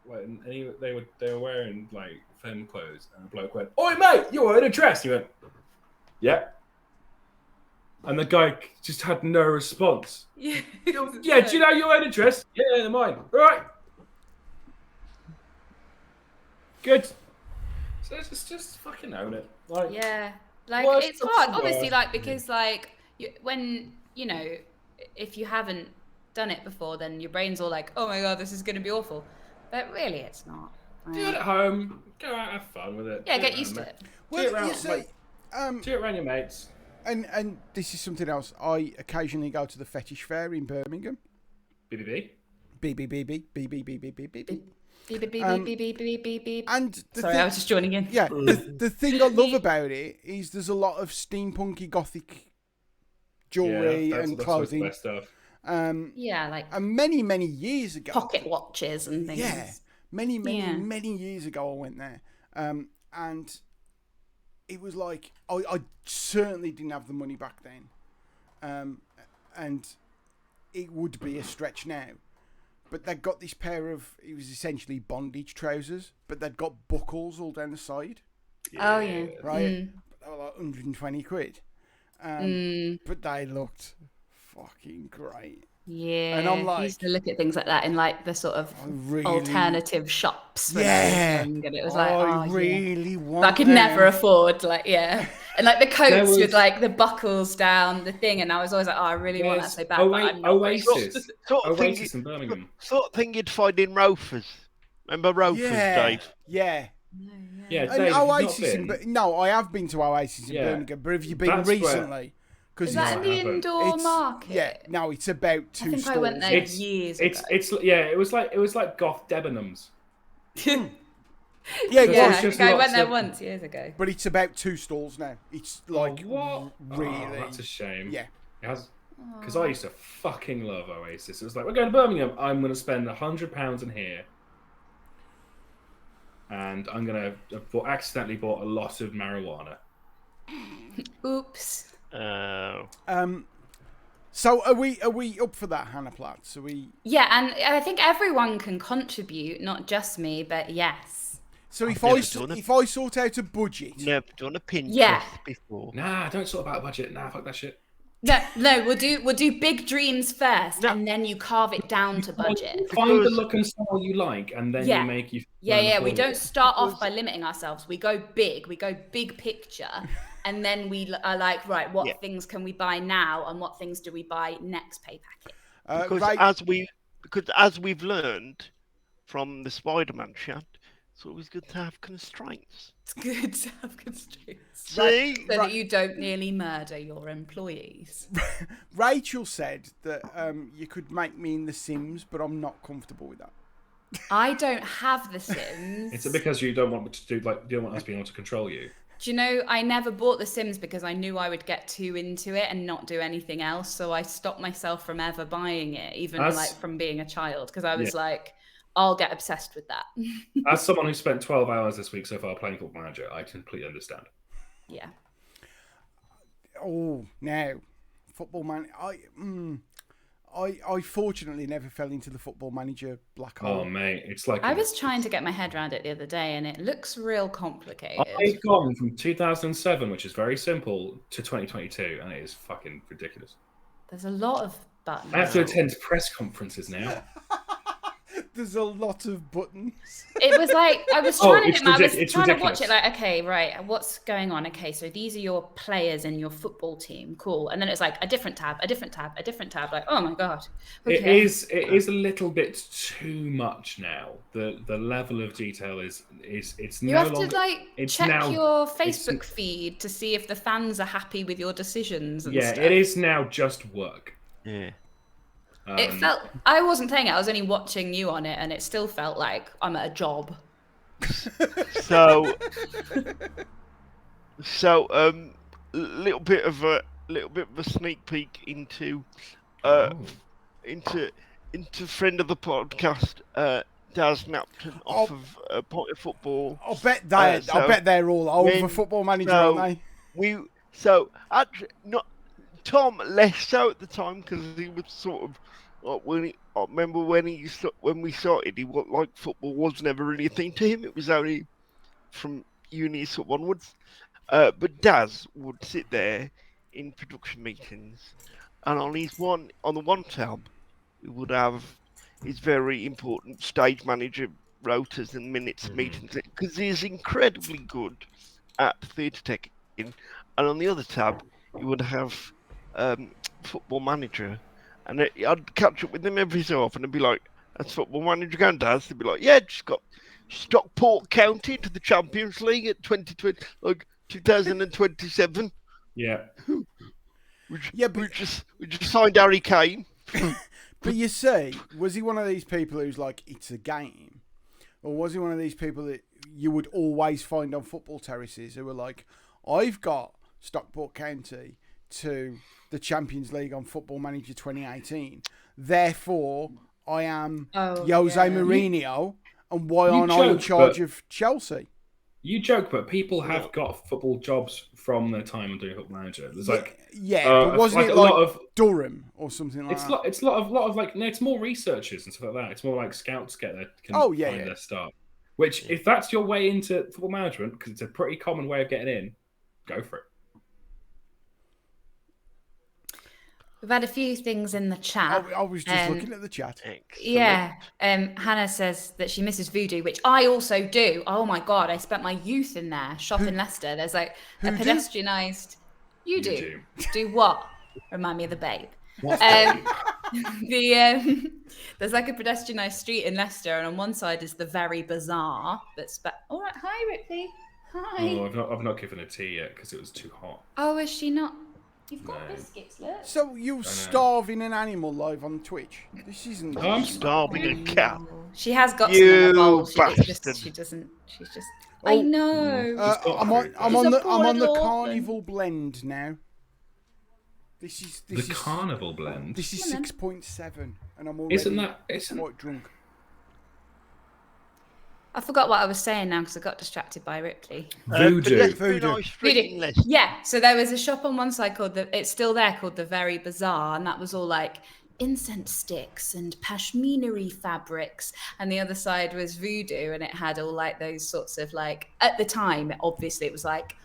they were wearing like femme clothes, and a bloke went, "Oi, mate, you're wearing a dress." He went, "Yeah," and the guy just had no response. Yeah. Yeah, do you know you're wearing a dress? Yeah, they're mine. All right, good. So just fucking own it. Like, Yeah. Like, Worst it's hard, possible. obviously, like, because, like, when, if you haven't done it before, then your brain's all like, oh my God, this is going to be awful. But really, it's not. do it at home. Go out, have fun with it. Yeah, Do get at used home, to mate. it. Well, around, you see, like, do it around your mates. and this is something else. I occasionally go to the fetish fair in Birmingham. BBB. BBBB, BBBBBB. Beep, beep, beep, beep, beep, beep, beep, beep, beep. And the Sorry, thing, I was just joining in. yeah, the thing I love about it is there's a lot of steampunky gothic jewelry and that's clothing. the best stuff. Yeah, like And many years ago, pocket watches and things. yeah, many Yeah. years ago I went there, and it was like I certainly didn't have the money back then, and it would be a stretch now. But they'd got this pair of, it was essentially bondage trousers, but they'd got buckles all down the side. Oh, yeah. Right? They were like 120 quid. But they looked fucking great. Yeah. And I'm like, I used to look at things like that in like the sort of alternative shops. When I was young, and it was like, I really want I could them. never afford, like, and like the coats with like the buckles down the thing, and I was always like, I really want that so bad. But I'm not Oasis. Oasis in Birmingham. Sort of thing you'd find in Rofer's. Remember Rofer's, Dave? Yeah. Yeah, And Dave, Oasis no, I have been to Oasis in Birmingham, but have you been recently? Is that in the indoor market? Yeah, no, it's about 2 I think stalls. I went there years ago. It was like Goth Debenhams. Yeah, I think I went there once years ago. But it's about 2 stalls now. It's like really. Oh, that's a shame. Yeah. It has, because I used to fucking love Oasis. It was like, we're going to Birmingham. I'm going to spend £100 in here. And I'm going to have accidentally bought a lot of marijuana. Oops. So are we up for that, Hannah Platts? Are we? Yeah, and I think everyone can contribute, not just me, but yes. So if I sort out a budget, never done a Pinterest before. Nah, don't sort about budget. Nah, fuck that shit. No, we'll do big dreams first, and then you carve it down to budget. Find the look and style you like, and then you make you. Yeah. We don't start off by limiting ourselves. We go big. We go big picture, and then we are like, right, what things can we buy now, and what things do we buy next pay packet? Because as we've learned from the SpiderMan chat, it's always good to have constraints. It's good to have constraints. See? So that you don't nearly murder your employees. Rachel said that you could make me in The Sims, but I'm not comfortable with that. I don't have The Sims. It's because you don't want me to do you don't want us being able to control you. Do you know, I never bought The Sims because I knew I would get too into it and not do anything else. So I stopped myself from ever buying it, even like from being a child, because I was like, I'll get obsessed with that. As someone who spent 12 hours this week so far playing Football Manager, I completely understand. Yeah. Oh, now, Football Man. I fortunately never fell into the Football Manager black hole. Oh, mate, it's like... I was trying to get my head around it the other day, and it looks real complicated. I've gone from 2007, which is very simple, to 2022, and it is fucking ridiculous. There's a lot of buttons. I have to attend press conferences now. There's a lot of buttons. It was like, I was trying to watch it like, okay, right, what's going on? Okay, so these are your players in your football team. Cool. And then it's like a different tab, a different tab, a different tab. Like, oh my God. Okay. It is a little bit too much now. The level of detail is it's you no have longer, to like it's check now, your Facebook feed to see if the fans are happy with your decisions and stuff. It is now just work. Yeah. It felt, I wasn't playing it, I was only watching you on it, and it still felt like I'm at a job. So little bit of a sneak peek into friend of the podcast, Daz Napton off of Point of Football. I bet they're all over Football Manager, aren't they? Actually, not Tom less so at the time, because he was sort of I remember when we started, he was like football was never really a thing to him. It was only from uni sort of onwards. But Daz would sit there in production meetings, and on the one tab, we would have his very important stage manager rotas and minutes meetings, because he's incredibly good at theatre tech. And on the other tab, you would have Football Manager, and I'd catch up with them every so often and be like, "That's Football Manager going, Daz?" They'd be like, "Yeah, just got Stockport County to the Champions League at 2027." Yeah. we just signed Harry Kane. But you see, was he one of these people who's like, it's a game? Or was he one of these people that you would always find on football terraces who were like, I've got Stockport County to the Champions League on Football Manager 2018. Therefore, I am Jose Mourinho, and why aren't I in charge of Chelsea? You joke, but people have got football jobs from their time on doing Football Manager. There's but wasn't it a like lot of Durham or something like that? it's a lot of like no, it's more researchers and stuff like that. It's more like scouts find their start. Which, if that's your way into football management, because it's a pretty common way of getting in, go for it. We've had a few things in the chat. I was just looking at the chat. Yeah. Hannah says that she misses Voodoo, which I also do. Oh my God, I spent my youth in there, shopping Leicester. There's like a pedestrianised... You do. Do what? Remind me of the Babe. There's like a pedestrianised street in Leicester, and on one side is the Very Bazaar. All right, hi Ripley. Hi. Oh, I've not given her tea yet because it was too hot. Oh, is she not? You've got biscuits, look. So you're starving an animal live on Twitch? This isn't. I'm starving a cat. She has got some in the bowl. She doesn't. She's just. Oh, I know. I'm on the carnival blend now. This is carnival blend. This is 6.7, and I'm already quite drunk. I forgot what I was saying now because I got distracted by Ripley. Voodoo. Yeah, so there was a shop on one side it's still there, called the Very Bazaar, and that was all like incense sticks and pashminery fabrics, and the other side was Voodoo, and it had all like those sorts of like, at the time, obviously it was like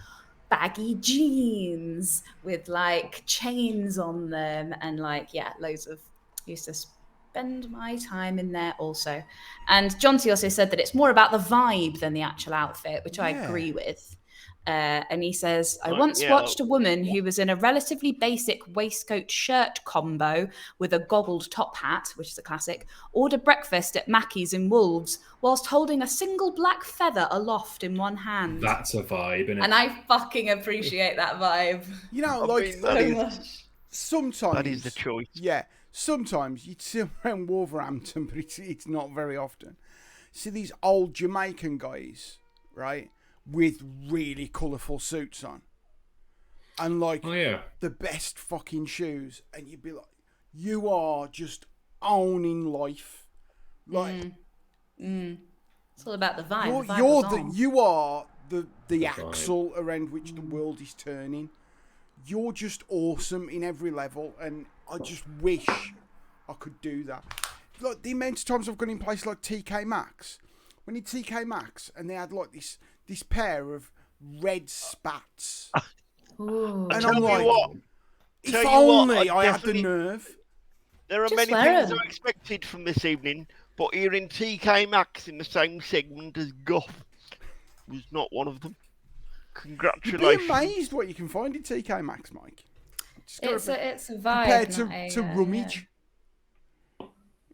baggy jeans with like chains on them, and like, yeah, loads of, used to spend my time in there also. And Jonty also said that it's more about the vibe than the actual outfit, which I agree with. And he says, I once watched a woman who was in a relatively basic waistcoat shirt combo with a goggled top hat, which is a classic, order breakfast at Mackey's in Wolves whilst holding a single black feather aloft in one hand. That's a vibe, isn't it? And I fucking appreciate that vibe. You know, like, sometimes... That is the choice. Yeah. Sometimes you'd see around Wolverhampton, but it's not very often. See these old Jamaican guys, right, with really colourful suits on. And like the best fucking shoes. And you'd be like, you are just owning life. Like It's all about the vibe. You are the axle around which the world is turning. You're just awesome in every level, and I just wish I could do that. Like the amount of times I've gone in places like TK Maxx. When in TK Maxx, and they had like this pair of red spats. Ooh. And I'm like, if only I had the nerve. There are many things I expected from this evening, but here in TK Maxx in the same segment as Goth was not one of them. Congratulations. You'd be amazed what you can find in TK Maxx, Mike. It's a vibe. Compared to rummage.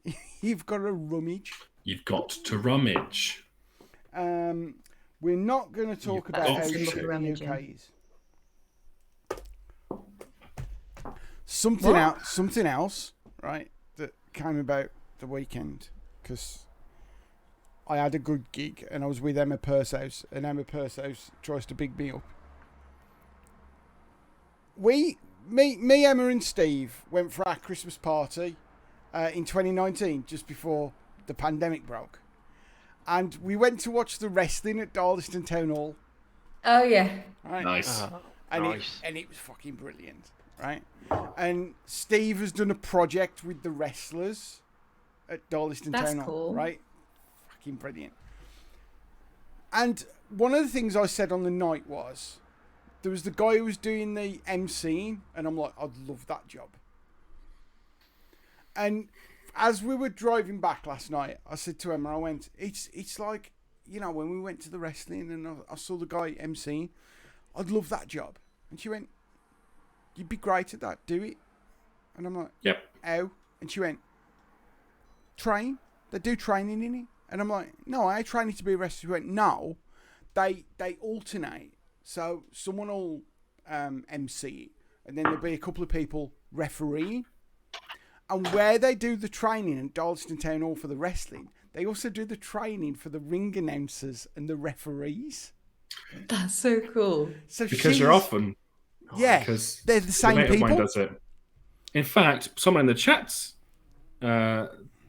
Yeah. You've got a rummage. You've got to rummage. We're not going to talk about how shit the UK is. Something else, right, that came about the weekend, because I had a good gig and I was with Emma Pursehouse, and Emma Pursehouse tries to big me up. Me, Emma and Steve went for our Christmas party in 2019, just before the pandemic broke. And we went to watch the wrestling at Darlaston Town Hall. Oh, yeah. Right? Nice. And it was fucking brilliant, right? And Steve has done a project with the wrestlers at Darlaston Town Hall. Cool. Right? Fucking brilliant. And one of the things I said on the night was, there was the guy who was doing the MCing, and I'm like, I'd love that job. And as we were driving back last night, I said to Emma, I went, it's like, you know, when we went to the wrestling and I saw the guy MCing, I'd love that job. And she went, you'd be great at that, do it. And I'm like, yep. How? And she went, train? They do training in it? And I'm like, no, I ain't training to be a wrestler. She went, no, they alternate. So someone will MC it, and then there'll be a couple of people refereeing. And where they do the training in Darlaston Town Hall for the wrestling, they also do the training for the ring announcers and the referees. That's so cool. So because you're often, because they're the same people. Mine does it. In fact, someone in the chats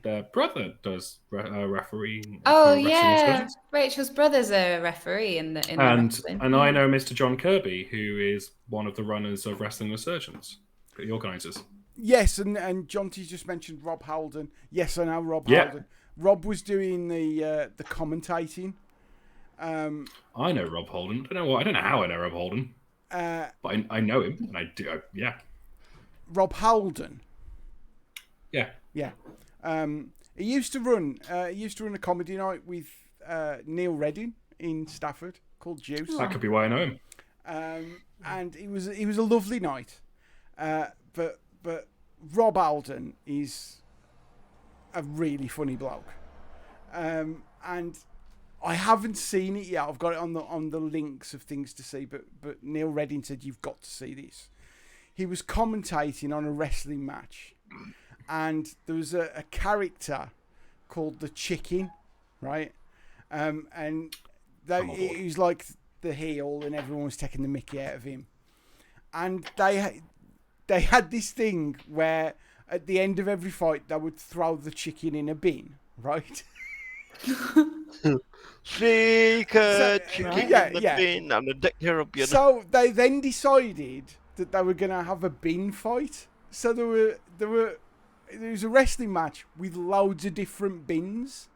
their brother does refereeing. Oh for Wrestling yeah, Insurgents. Rachel's brother's a referee in the And wrestling. I know Mr. John Kirby, who is one of the runners of Wrestling Resurgence, the organisers. Yes, and Jonty's just mentioned Rob Halden. Yes, I know Rob Halden. Rob was doing the commentating. I know Rob Holden. I don't know how I know Rob Holden, but I know him, and I do. Yeah. Rob Halden. Yeah. Yeah. He used to run a comedy night with Neil Redding in Stafford called Juice. That could be why I know him. And it was a lovely night. But Rob Alden is a really funny bloke. And I haven't seen it yet. I've got it on the links of things to see, but Neil Redding said you've got to see this. He was commentating on a wrestling match, and there was a character called the Chicken, right? And he was like the heel, and everyone was taking the mickey out of him. And they had this thing where at the end of every fight they would throw the chicken in a bin, right? Stick a chicken in the bin and a dick European. So they then decided that they were going to have a bin fight. So there was a wrestling match with loads of different bins.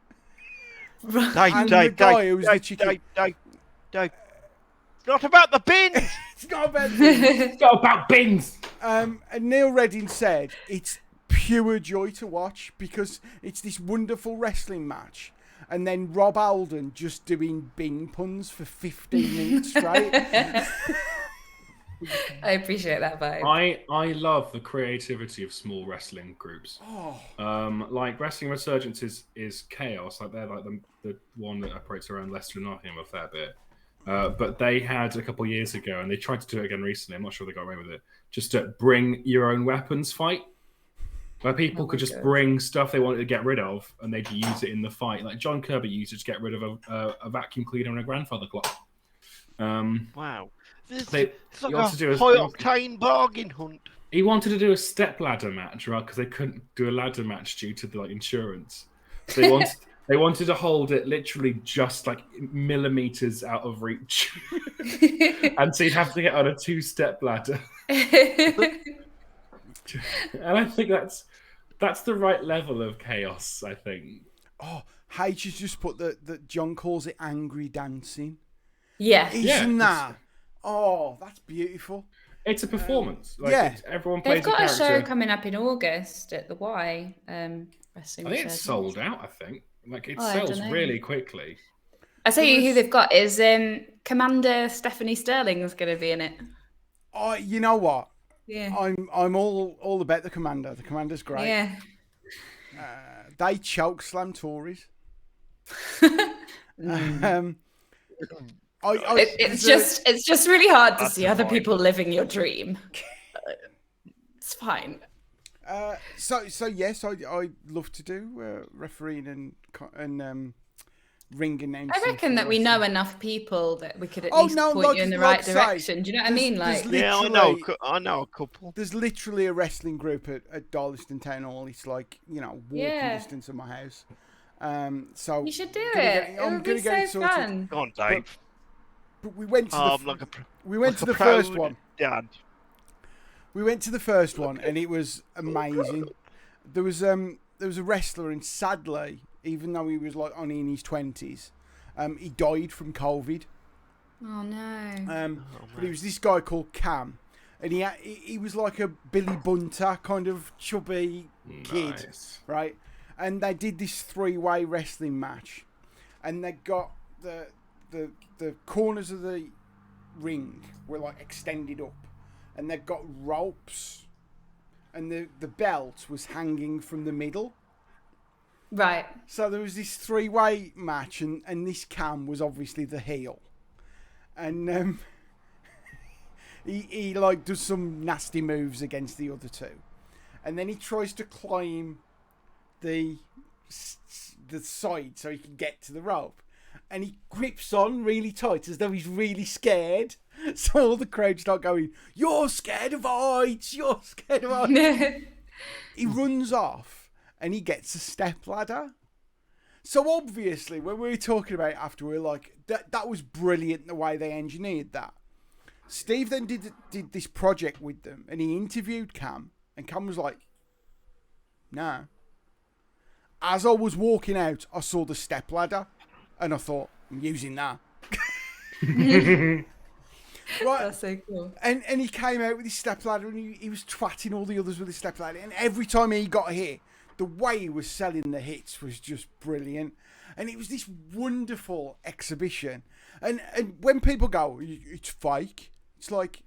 And the guy who was the chicken. It's not about the bins. It's not about bins. It's not about bins. And Neil Redding said it's pure joy to watch because it's this wonderful wrestling match. And then Rob Alden just doing bin puns for 15 minutes straight. I appreciate that vibe. I love the creativity of small wrestling groups. Like Wrestling Resurgence is chaos. Like they're like the one that operates around Leicester and Nottingham a fair bit. But they had a couple of years ago, and they tried to do it again recently. I'm not sure they got away with it. Just to bring your own weapons fight, where people could just bring stuff they wanted to get rid of, and they'd use it in the fight. Like John Kerber used it to get rid of a vacuum cleaner and a grandfather clock. Wow. It's like a high octane bargain hunt. He wanted to do a step ladder match, right? Because they couldn't do a ladder match due to the insurance. So they wanted to hold it literally just like millimeters out of reach, and so you'd have to get on a 2-step ladder. And I think that's the right level of chaos. I think. Oh, H has just put that John calls it angry dancing. Yeah, isn't that? Oh, that's beautiful. It's a performance. Everyone plays. They've got a a character. show coming up in August at the Y. Wrestling. I think it's sold out. I think it I sells don't know. really quickly. I tell you who they've got is Commander Stephanie Sterling is going to be in it. Oh, you know what? Yeah, I'm all about the Commander. The Commander's great. Yeah. They choke slam Tories. It's just really hard to see other people living your dream. It's fine. So yes, I love to do refereeing and ring announcing. I reckon that we know enough people that we could at least point you in the right direction. Do you know what I mean? I know a couple. There's literally a wrestling group at Darlaston Town Hall. It's like walking distance of my house. So you should do it. It would be so fun. Go on, Dave. But we went to the first one. Dad. We went to the first one, and it was amazing. There was a wrestler, and sadly, even though he was only in his 20s, he died from COVID. Oh no! But it was this guy called Cam, and he was like a Billy Bunter kind of chubby kid, right? And they did this 3-way wrestling match, and they got the corners of the ring were extended up, and they've got ropes, and the belt was hanging from the middle. Right. So there was this 3-way match, and this Cam was obviously the heel, and he does some nasty moves against the other two, and then he tries to climb the side so he can get to the rope. And he grips on really tight as though he's really scared. So all the crowd start going, "You're scared of heights! You're scared of heights!" He runs off and he gets a stepladder. So obviously, when we were talking about it after, we were like, that was brilliant the way they engineered that. Steve then did this project with them, and he interviewed Cam, and Cam was like, nah. As I was walking out, I saw the stepladder, and I thought, I'm using that. Right. That's so cool. And he came out with his stepladder, and he was twatting all the others with his stepladder, and every time he got a hit, the way he was selling the hits was just brilliant. And it was this wonderful exhibition. And when people go, it's fake, it's like,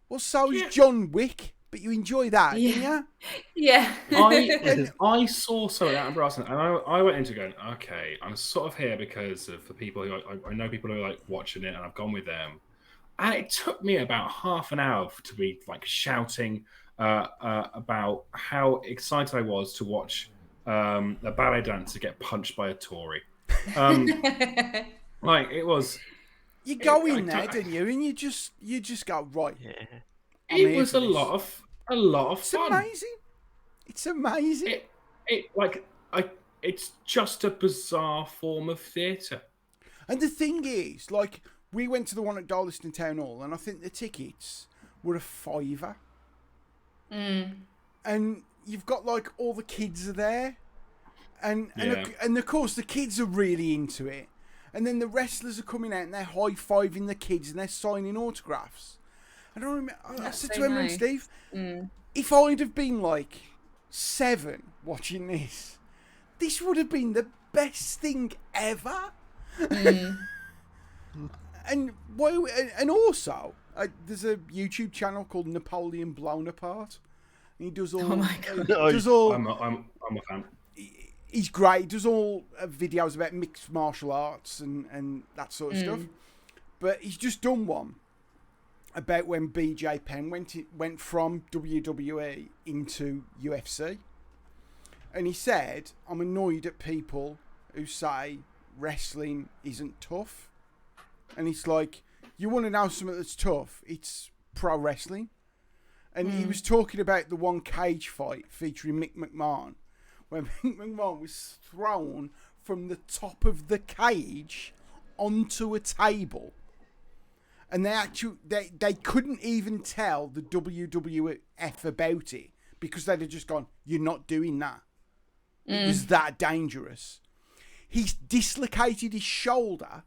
well, so is John Wick, but you enjoy that, didn't you? Yeah. I saw some of that in Brighton, and I went into going, okay, I'm sort of here because of the people who I know people who are like watching it, and I've gone with them. And it took me about half an hour to be like shouting about how excited I was to watch a ballet dancer get punched by a Tory. Like it was. You go in there, don't you? And you just go, right. Yeah. It was a lot of fun. Amazing. It's amazing. It's just a bizarre form of theatre. And the thing is, like, we went to the one at Darlaston Town Hall, and I think the tickets were $5. And you've got like all the kids are there, and of course the kids are really into it. And then the wrestlers are coming out and they're high-fiving the kids and they're signing autographs. And I said to Emma and Steve, if I'd have been like 7 watching this would have been the best thing ever. And also, there's a YouTube channel called Napoleon Blown Apart. And he does all. Oh my God. I'm a fan. He's great. He does all videos about mixed martial arts and that sort of stuff. But he's just done one about when BJ Penn went from WWE into UFC. And he said, I'm annoyed at people who say wrestling isn't tough. And it's like, you want to know something that's tough? It's pro wrestling. And he was talking about the one cage fight featuring Mick McMahon, where Mick McMahon was thrown from the top of the cage onto a table. And they couldn't even tell the WWF about it because they'd have just gone, you're not doing that. It was that dangerous. He's dislocated his shoulder,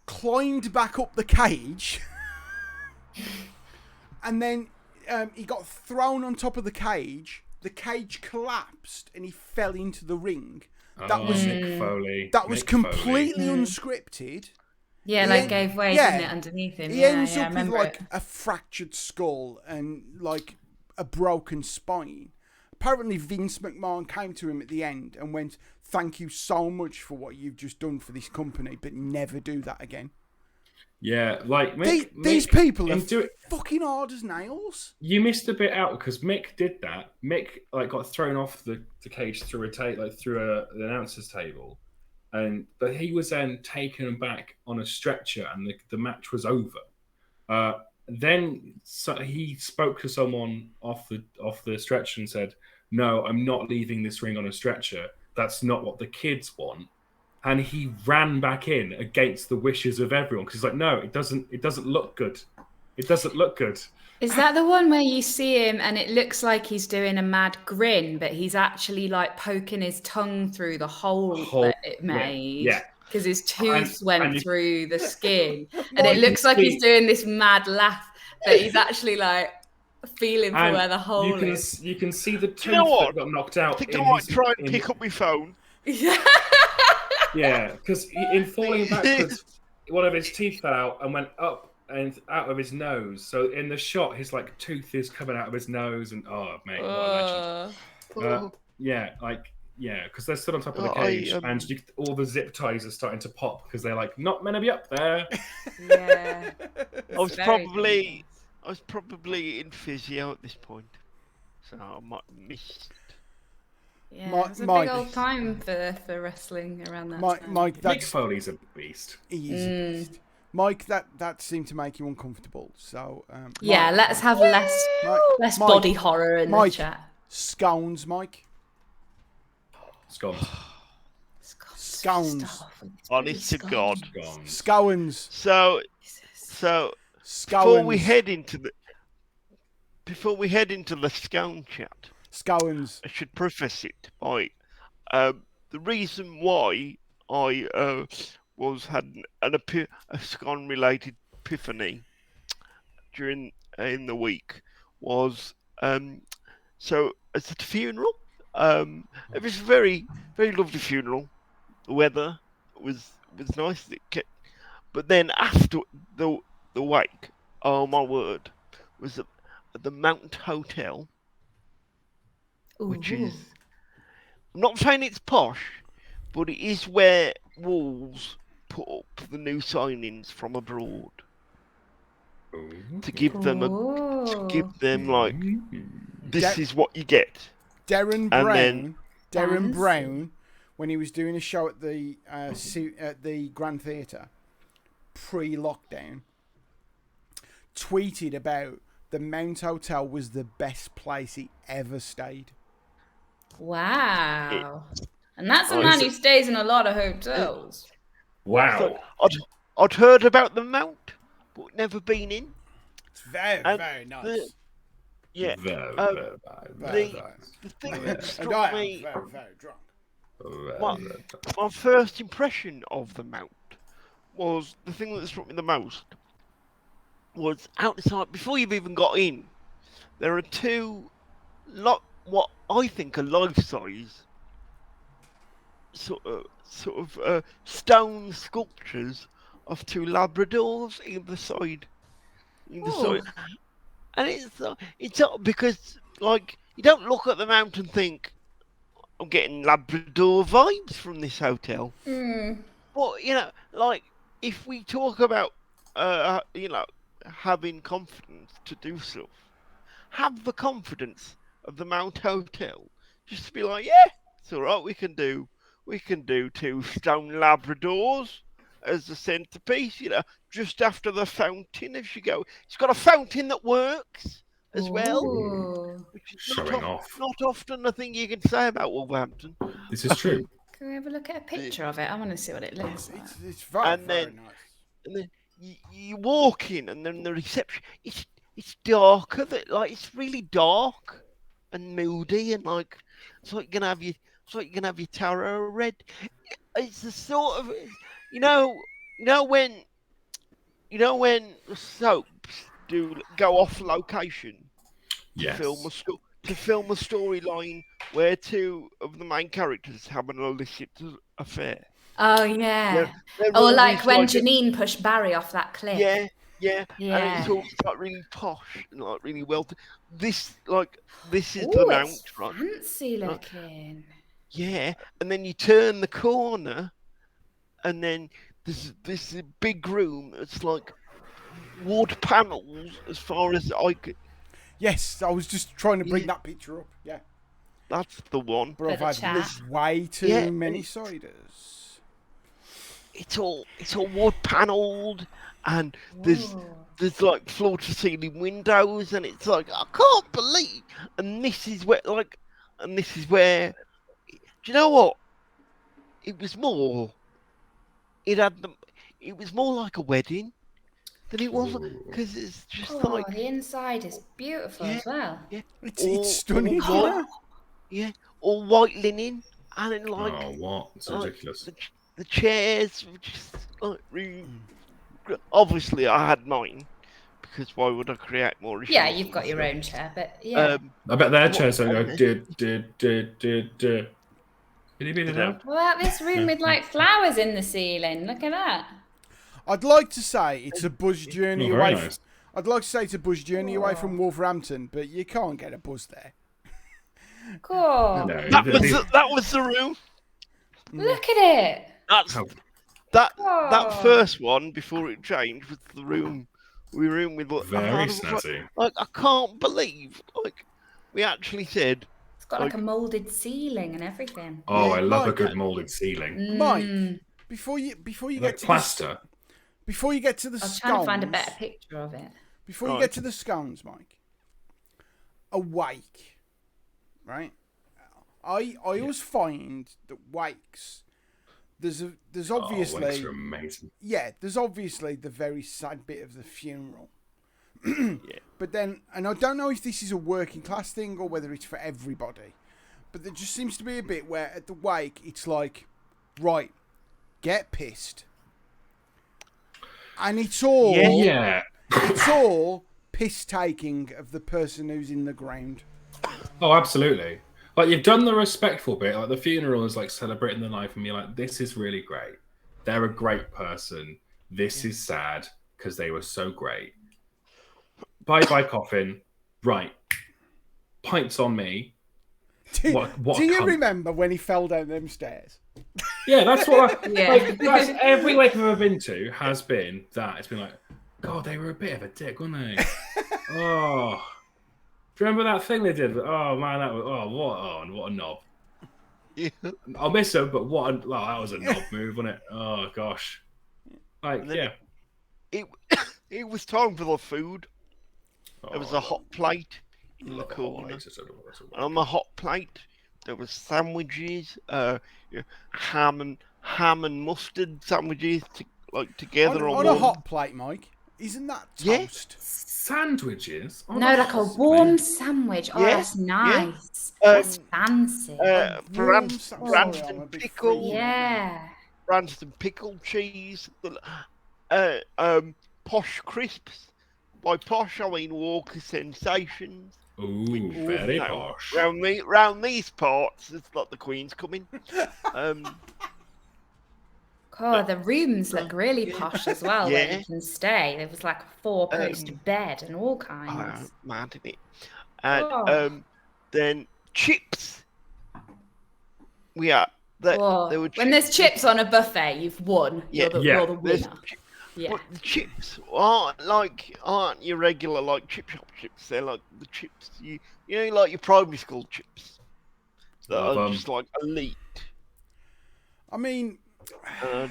climbed back up the cage, and then he got thrown on top of the cage. The cage collapsed and he fell into the ring. That was Mick Foley. That was completely unscripted. Yeah, like gave way, didn't it, underneath him? He ends up with like a fractured skull and like a broken spine. Apparently Vince McMahon came to him at the end and went, thank you so much for what you've just done for this company, but never do that again. Yeah, like these people are fucking hard as nails. You missed a bit out because Mick did that. Mick like got thrown off the cage through an announcer's table, but he was then taken back on a stretcher, and the match was over. Then he spoke to someone off the stretcher and said, "No, I'm not leaving this ring on a stretcher. That's not what the kids want." And he ran back in against the wishes of everyone because he's like, "No, it doesn't look good. It doesn't look good." Is that the one where you see him and it looks like he's doing a mad grin, but he's actually like poking his tongue through the hole that it made? Yeah. Because his tooth went through the skin, and it looks like he's doing this mad laugh, but he's actually like feeling for where the hole is. You can see the tooth that got knocked out. I think I might try and pick up my phone. Yeah, because in falling backwards, one of his teeth fell out and went up and out of his nose. So in the shot, his like tooth is coming out of his nose, and what a legend. Because they're still on top of the cage, and all the zip ties are starting to pop because they're like not meant to be up there. Yeah, I was probably in physio at this point, so I might have missed. Yeah, it was a big old time for wrestling around that time. Mick Foley's a beast. He is a beast. Mike, that seemed to make you uncomfortable. So let's have less body horror in the chat. Scones, Mike. Scones. Scones. Honest to God. Scones. So before we Scones. head into the scone chat, Scones. I should preface it by the reason why I had a scone related epiphany in the week was so it's a funeral. It was a very, very lovely funeral. The weather was nice. But then after the wake, oh my word, was at the Mount Hotel, which is, I'm not saying it's posh, but it is where Wolves put up the new signings from abroad to give them like, this is what you get. Darren And Brown. then- Darren Brown, when he was doing a show at the Grand Theatre pre-lockdown, tweeted about the Mount Hotel was the best place he ever stayed. Wow. And that's a man who stays in a lot of hotels. Wow. I'd heard about the Mount, but never been in. It's very, very nice. Yeah. Very The thing that And struck I am me, very, very drunk. my first impression of the Mount was the thing that struck me the most was outside, before you've even got in, there are two, what I think are life-size sort of stone sculptures of two Labradors either side. And it's because, like, you don't look at the Mount and think, I'm getting Labrador vibes from this hotel. But, you know, like, if we talk about, having confidence to do stuff, have the confidence of the Mount Hotel. Just to be like, yeah, it's all right, we can do two stone Labradors as the centerpiece, you know, just after the fountain as you go. It's got a fountain that works as well, which is Showing off. not often a thing you can say about Wolverhampton. This is true. Can we have a look at a picture of it? I want to see what it looks like. It's very, very nice. And then you walk in, and then the reception, it's darker. It's really dark and moody, and like it's like you're gonna have your tarot read. It's the sort of, you know when the soaps do go off location Yes. to film a storyline where two of the main characters have an illicit affair. Oh yeah. They're Or like always when Janine pushed Barry off that cliff. Yeah. Yeah. And it's all like really posh and like really well. This is the Ooh, Mount, it's right? fancy looking. Yeah, and then you turn the corner, and then there's this big room. It's like wood panels as far as I could. Yes, I was just trying to bring that picture up. Yeah, That's the one. but For I've the had chat. way too many ciders. It's all wood panelled, and there's like floor to ceiling windows, and it's like I can't believe. And this is where do you know what? It was more. It was more like a wedding than it was, because it's just like the inside is beautiful as well. yeah, It's stunning. all isn't it? yeah, all white linen, and then like Oh, what? It's ridiculous. the chairs were just like really. Obviously, I had mine, because why would I create more issues? Yeah, you've got your own chair, but yeah. I bet their chairs don't go did. Can you beat it out? What about this room with like flowers in the ceiling? Look at that. I'd like to say it's a buzz journey Oh, away. very nice. I'd like to say it's a buzz journey away from Wolverhampton, but you can't get a buzz there. Cool. No, That was the room. Look at it. That first one before it changed was the room. We were in with very snazzy. Like I can't believe we actually said. It's got like a moulded ceiling and everything. Oh, I love a Mike, good moulded ceiling. Mike, before you get Like to plaster. before you get to the I was scones, trying to find a better picture of it. before you get to the scones, Mike, a wake, right? I always find that wakes. There's obviously wakes are amazing. there's obviously the very sad bit of the funeral. Yeah. But then, and I don't know if this is a working class thing or whether it's for everybody, but there just seems to be a bit where at the wake it's like, right, get pissed, and it's all it's all piss taking of the person who's in the ground. Oh, absolutely. Like, you've done the respectful bit. Like, the funeral is like celebrating the life, and you're like, this is really great. They're a great person. This is sad because they were so great. Bye coffin. Right. Pints on me. Do you remember when he fell down them stairs? Yeah, that's what that's every wake I've ever been to has been that. It's been like, God, they were a bit of a dick, weren't they? Oh. Do you remember that thing they did? Oh man, that was what a knob. Yeah. I'll miss him, but that was a knob move, wasn't it? Oh gosh. Like, It was time for the food. There was a hot plate in the corner. And on the hot plate, there was sandwiches, ham and mustard sandwiches together on a hot plate, Mike. Isn't that toast? Sandwiches? No, like a warm sandwich. Oh, that's nice. That's fancy. Branston pickle. Yeah. Branston pickle cheese. Posh crisps. By posh, I mean Walker Sensations. Ooh, very posh. Round these parts, it's like the Queen's coming. God, the rooms look really posh as well, where you can stay. There was like a 4-post bed and all kinds. Mad, isn't it? And then chips. There were chips. When there's chips on a buffet, you've won. You're the winner. But the chips aren't your regular like chip shop chips. They're like the chips you know, like your primary school chips that are just like elite. I mean,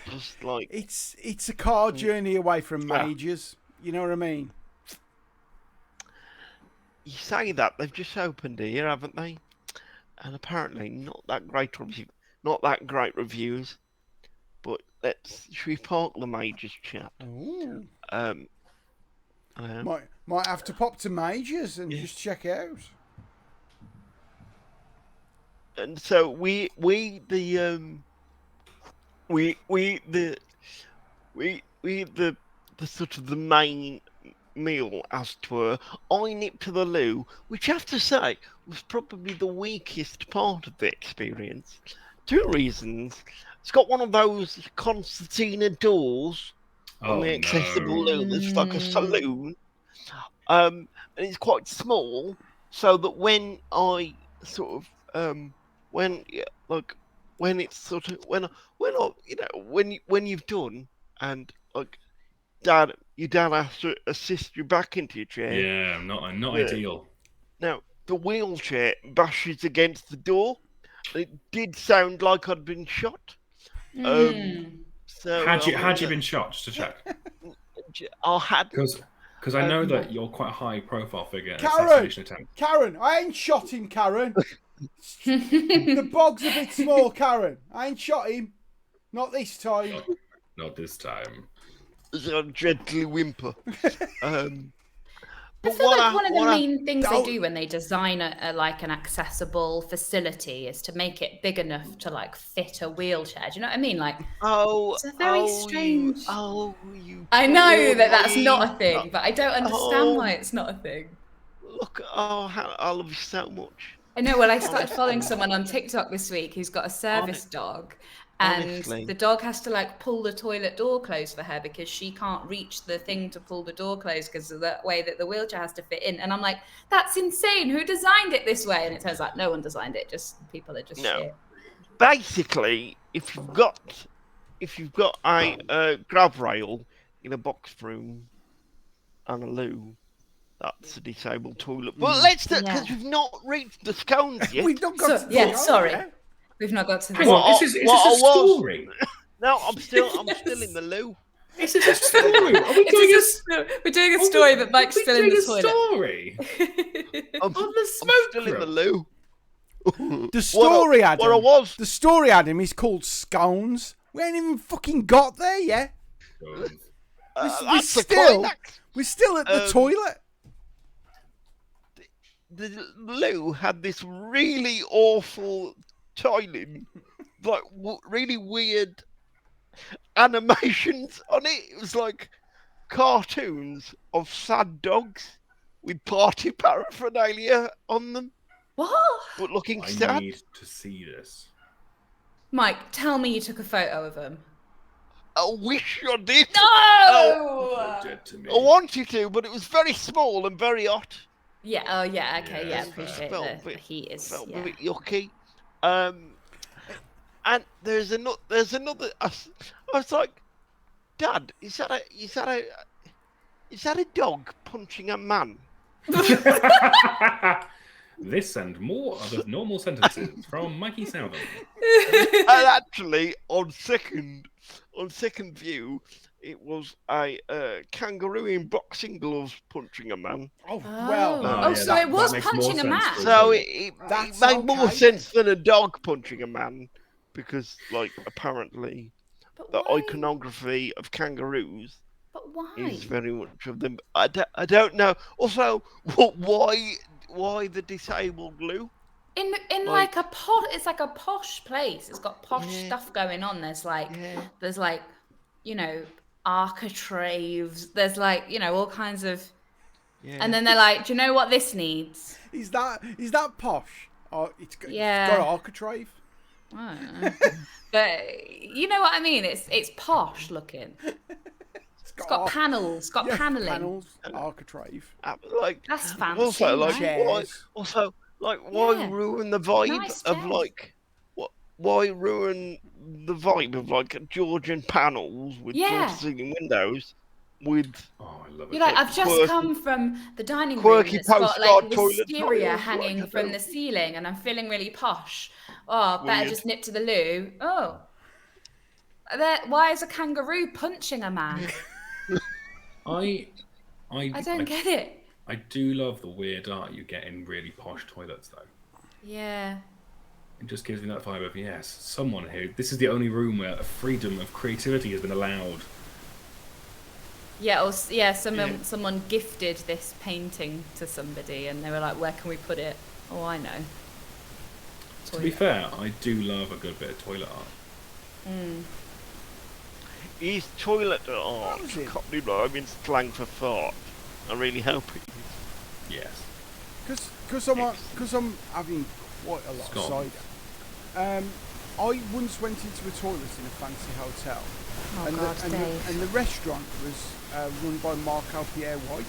just like it's a car journey away from majors. You know what I mean? You say that they've just opened here, haven't they? And apparently not that great reviews. But should we park the majors chat? Ooh. Might have to pop to majors and just check out. And so we the sort of the main meal, as it were. I nipped to the loo, which I have to say was probably the weakest part of the experience. 2 reasons. It's got one of those concertina doors on the accessible loo that's like a saloon. And it's quite small, so that when I sort of when you've done and like your dad has to assist you back into your chair. Yeah, not ideal. Now the wheelchair bashes against the door. It did sound like I'd been shot. So had you been shot, just to check? I had, because I know that you're quite a high profile figure. Karen, I ain't shot him, Karen. The bog's a bit small, Karen. I ain't shot him. Not this time. Not this time. So gently whimper. I feel like one of the main things they do when they design like an accessible facility is to make it big enough to like fit a wheelchair. Do you know what I mean? Like, it's a very strange. I know that's not a thing, but I don't understand why it's not a thing. Look, I love you so much. I know. Well, I started following someone on TikTok this week who's got a service dog. And the dog has to like pull the toilet door closed for her because she can't reach the thing to pull the door closed because of the way that the wheelchair has to fit in. And I'm like, that's insane. Who designed it this way? And it turns out no one designed it. Just people are just shit. Basically, if you've got a grab rail in a box room and a loo, that's a disabled toilet. But let's because we've not reached the scones yet. We've not got to the sorry. We've not got to this. Is this a story? No, I'm still in the loo. This is a story. We're doing a story, but Mike's still in the toilet. Story. I'm still in the loo. The story, what I Adam. was. The story, Adam, is called Scones. We ain't even fucking got there yet. That's the still, climax. we're still at the toilet. The loo had this really awful tiling, like really weird animations on it. It was like cartoons of sad dogs with party paraphernalia on them, What? but looking I sad. need to see this. Mike, tell me you took a photo of him. I wish I did. No! You're dead to me. I wanted to, but it was very small and very hot. Yeah, oh yeah, okay, Yeah, yeah, it's appreciate felt the heat is, Felt yeah. a bit yucky. And there's another. I was like, Dad, is that a dog punching a man? This and more other normal sentences from Mikey Southern. And actually, on second view, it was a kangaroo in boxing gloves punching a man. Oh, well. Oh, yeah, so it was makes more punching a sense man. for- So it That's made more okay. sense than a dog punching a man, because like apparently But the why? iconography of kangaroos But why? is very much of them. I don't know. Also, why the disabled glue? In like- like a posh, it's like a posh place. It's got posh Yeah. stuff going on. There's like, Yeah. there's like, you know, architraves. There's like, you know, all kinds of. Yeah. And then they're like, do you know what this needs? Is that posh? Oh, it's Yeah. got an architrave. I don't know. But you know what I mean. It's posh looking. It's got panels. It's got paneling. Panels, architrave. like That's fancy. also like right? why, Chairs. also like why Yeah. ruin the vibe Nice of chairs. like why ruin the vibe of like Georgian panels with Yeah. floor-to-ceiling windows with Oh, I love it. You're like, I've just quirky- come from the dining room quirky that's got like postcard toilet wisteria tiles, hanging like, I from don't- the ceiling and I'm feeling really posh. Oh, better Weird. just nip to the loo. Oh. Why is a kangaroo punching a man? I don't get it. I do love the weird art you get in really posh toilets, though. Yeah. It just gives me that vibe of, yes, someone here. This is the only room where a freedom of creativity has been allowed. Yeah, or yeah, someone gifted this painting to somebody and they were like, where can we put it? Oh, I know. To be fair, I do love a good bit of toilet art. Is toilet art was it? Cockney rhyming slang for fart? I really hope it is. Yes. Because I'm having quite a lot Scone. of cider. I once went into a toilet in a fancy hotel, Oh, and, God, Dave. the restaurant was run by Mark Pierre White,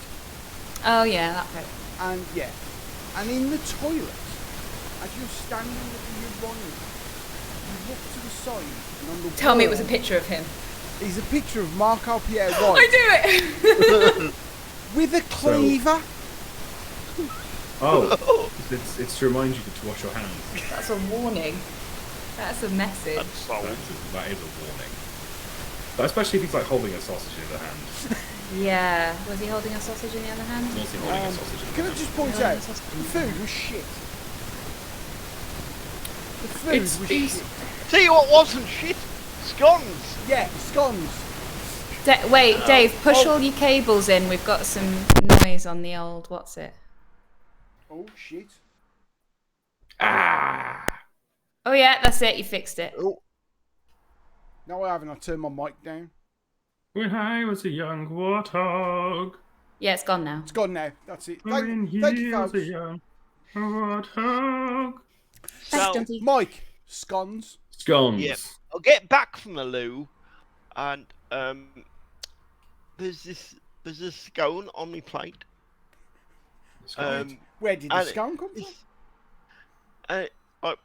Oh, yeah, that bit. and in the toilet, as you're standing at the urinal, you look to the side, and on the Tell me it was a wall picture of him. is a picture of Mark Pierre I White do it! with a cleaver. Oh, it's to remind you to wash your hands. That's a warning. That's a message. That's sold. That is a warning. But especially if he's like holding a sausage in the hand. Yeah. Was he holding a sausage in the other hand? Mostly holding a sausage in the Can I hand. just point Yeah, out, that's- the food was shit. The food It's- was it's- shit. See what wasn't shit? Scones. Yeah, scones. Wait, Dave, push all your cables in. We've got some noise on the old. What's it? Oh shit. Ah! Oh yeah, that's it. You fixed it. Oh, No, I haven't. I turned my mic down. When I was a young warthog. Yeah, it's gone now. It's gone now. That's it. When Thank he you, was a folks. young warthog. Thanks, So- Dumpy. Mike, scones. Scones. yeah. I'll get back from the loo, and there's a scone on my plate. Scones. Where did the and scone come from? it's-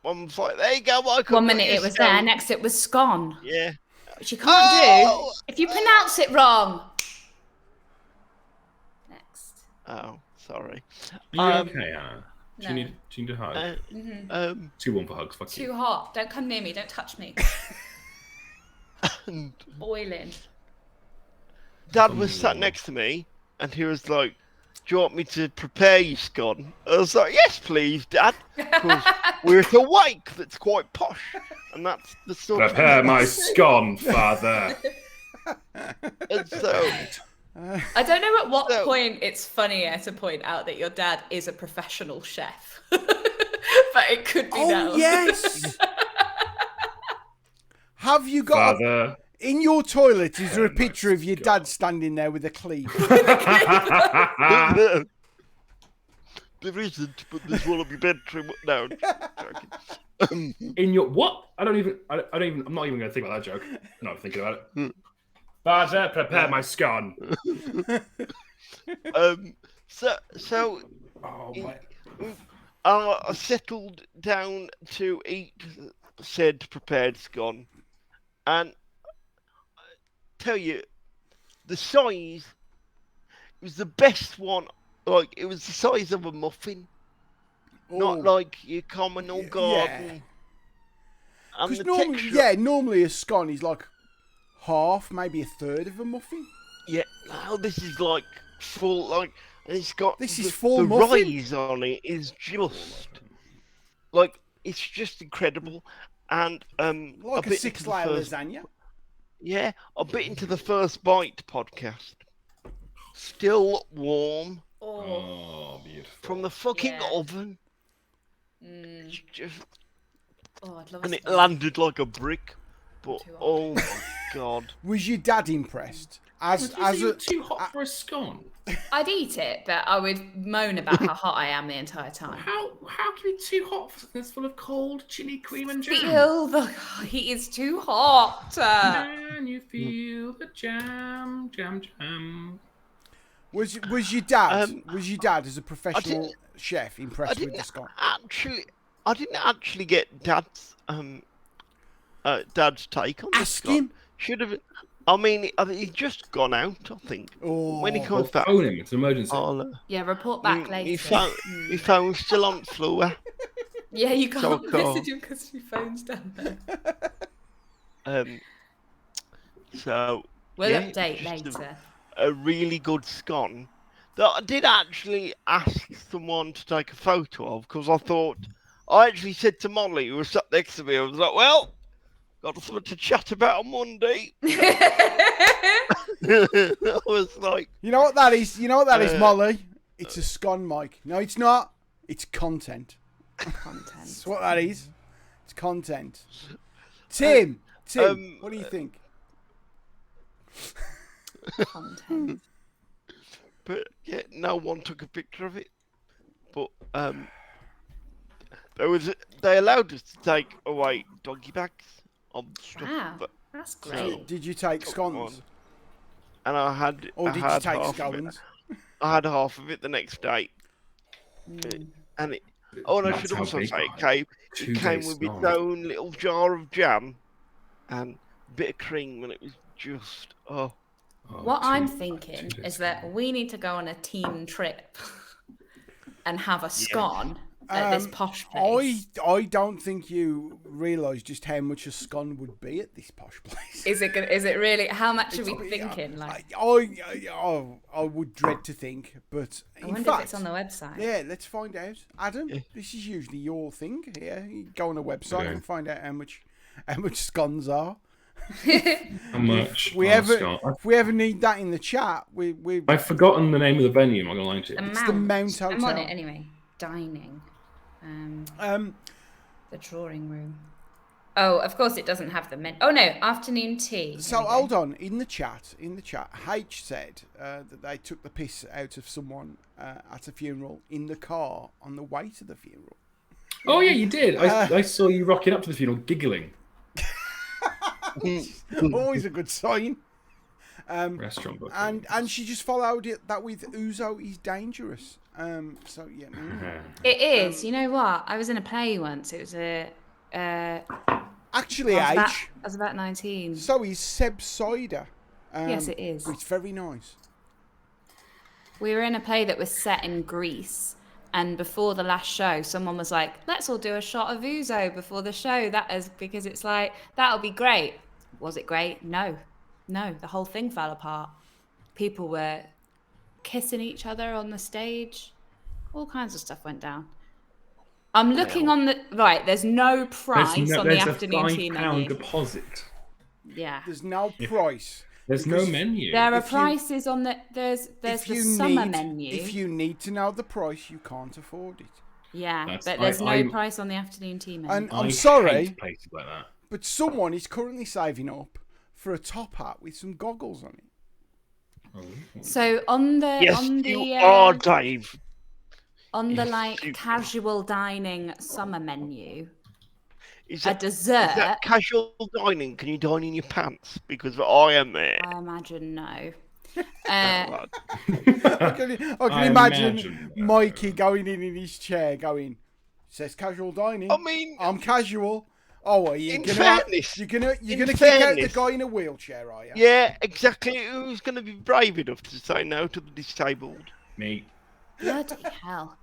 I'm like, there you go, Michael. One got minute your it was there, scone." next it was scone, Yeah. which you can't Oh! do if you pronounce it wrong. Next. Oh, sorry. Are you okay, Anna? Do no. you need a hug? Uh, 2-1 for hugs, fuck Too you. hot. Don't come near me. Don't touch me. Boiling. Dad was sat next to me, and he was like, do you want me to prepare you scone? I was like, yes, please, Dad. Because we're at a wake that's quite posh. And that's the sort of... Prepare my scone, father. And so... I don't know at what So- point it's funnier to point out that your dad is a professional chef. But it could be now. Oh, yes. Have you got... Father. In your toilet, is there a picture of your dad standing there with a cleave? There isn't, but there's one of your bedroom. No, joking. In your what? I'm not even going to think about that joke. I'm not thinking about it. Father, prepare my scone. So Oh my. I settled down to eat said prepared scone, and I tell you, the size was the best one. Like, it was the size of a muffin, not Oh. like your common or garden. And Because the normally, texture, normally a scone is like half, maybe a third of a muffin. yeah. Now this is like full, like, and it's got This the, is full the muffin? rise on it is just like, it's just incredible. And Like a bit into the 6-layer first- lasagna. Yeah, a bit into the first bite podcast. Still warm Oh. Oh, beautiful. from the fucking Yeah. oven. Mm. It's just, Oh, I'd love and a it scone. landed like a brick. But Too hot. oh my god. Was your dad impressed? As You're a too hot for a scone. I'd eat it, but I would moan about how hot I am the entire time. How can you be too hot for something that's full of cold chili cream and jam? Feel the heat is too hot. Can you feel the jam? was your dad as a I professional didn't- chef I impressed with didn't the scone? actually get Dad's Dad's take on this. Ask scone. him. Should have. I mean, he's just gone out. I think. Oh, When he Well, comes back, phone him. It's an emergency. I'll. Yeah, report back My later. phone's still on floor. Yeah, you So can't cool. message him because your phone's down there. So We'll yeah, update just later. a really good scone that I did actually ask someone to take a photo of, because I actually said to Molly, who was sat next to me, I was like, well, got something to chat about on Monday. I was like, You know what that is? You know what that is, Uh, Molly? It's a scone mic. No, it's not. It's content. Content. That's what that is. It's content. Tim, what do you think? Content. but yeah, no one took a picture of it. But they allowed us to take away doggy bags on stuff. Wow, But, that's great. Did you take Took scones? one. and I had. Or I did you had take half of it. scones? I had half of it the next day, and it. Oh, and I That's should how also big say are it Two came days with its scones. own little jar of jam and a bit of cream, and it was just Oh, What two- I'm two thinking days is that scones. we need to go on a team trip and have a scone at this posh place. I don't think you realise just how much a scone would be at this posh place. Is it really? How much are we thinking? Like, I would dread to think, but I in wonder fact, if it's on the website. yeah, let's find out. Adam, this is usually your thing. Yeah, you go on a website Okay. and find out how much scones are. How much? If we ever need that in the chat, we I've forgotten the name of the venue. I'm not gonna lie to you. The It's the Mount I'm on Hotel. it anyway. Dining. The drawing room. Oh, of course it doesn't have the menu. Oh no, afternoon tea. So There we go. hold on. In the chat, H said that they took the piss out of someone at a funeral in the car on the way to the funeral. Oh yeah, you did. I saw you rocking up to the funeral, giggling. Always a good sign. Restaurant book. And she just followed that with Uzo is dangerous. So yeah. It is. You know what? I was in a play once. It was a. Actually, I H. was about 19. So is Seb Cider. Yes, it is. It's very nice. We were in a play that was set in Greece, and before the last show, someone was like, "Let's all do a shot of ouzo before the show." That is because it's like that'll be great. Was it great? No. The whole thing fell apart. People were kissing each other on the stage. All kinds of stuff went down. I'm looking on the right. There's no price on the afternoon tea £5 menu. deposit. Yeah, There's no price. There's no menu. there are If you- prices on the. There's If the you summer need, menu. if you need to know the price, you can't afford it. Yeah, That's- but there's no I'm- price on the afternoon tea menu. And I I'm sorry, hate places like that. but someone is currently saving up for a top hat with some goggles on it. So on the Yes, on the you are, Dave. on the Yes, like you- casual dining summer menu, Is a that, dessert. is that casual dining? Can you dine in your pants? Because I am there. I imagine no. Right. I can I imagine imagine that. Mikey going in his chair, going, "Says casual dining. I mean, I'm casual. Oh, are you in gonna fairness, you're gonna in kick out the fairness. guy in a wheelchair, are you? yeah, exactly. Who's going to be brave enough to say no to the disabled? Me. Bloody hell.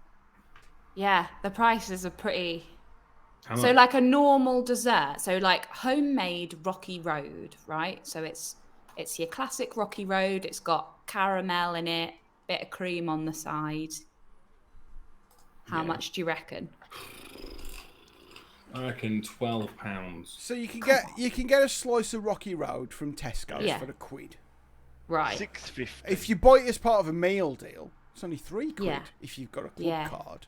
Yeah, the prices are pretty. How So much? like a normal dessert, so like homemade Rocky Road, right? So it's your classic Rocky Road. It's got caramel in it, bit of cream on the side. How Yeah. much do you reckon? I reckon £12. So you can get a slice of Rocky Road from Tesco's Yeah. for £1. Right. $6.50. If you buy it as part of a meal deal, it's only £3 Yeah. if you've got a club Yeah. card.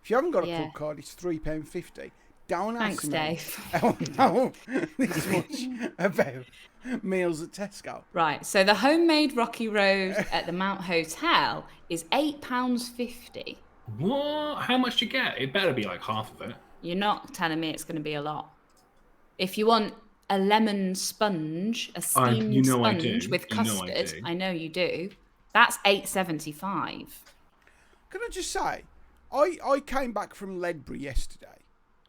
If you haven't got a Yeah. club card, it's £3.50. Don't ask Thanks, me. Dave. Oh no, this much about meals at Tesco. Right. So the homemade Rocky Road at the Mount Hotel is £8.50. What? How much do you get? It better be like half of it. You're not telling me it's going to be a lot. If you want a lemon sponge, a steamed you know I sponge do. with You know I custard, do. I know you do. That's £8.75. Can I just say, I came back from Ledbury yesterday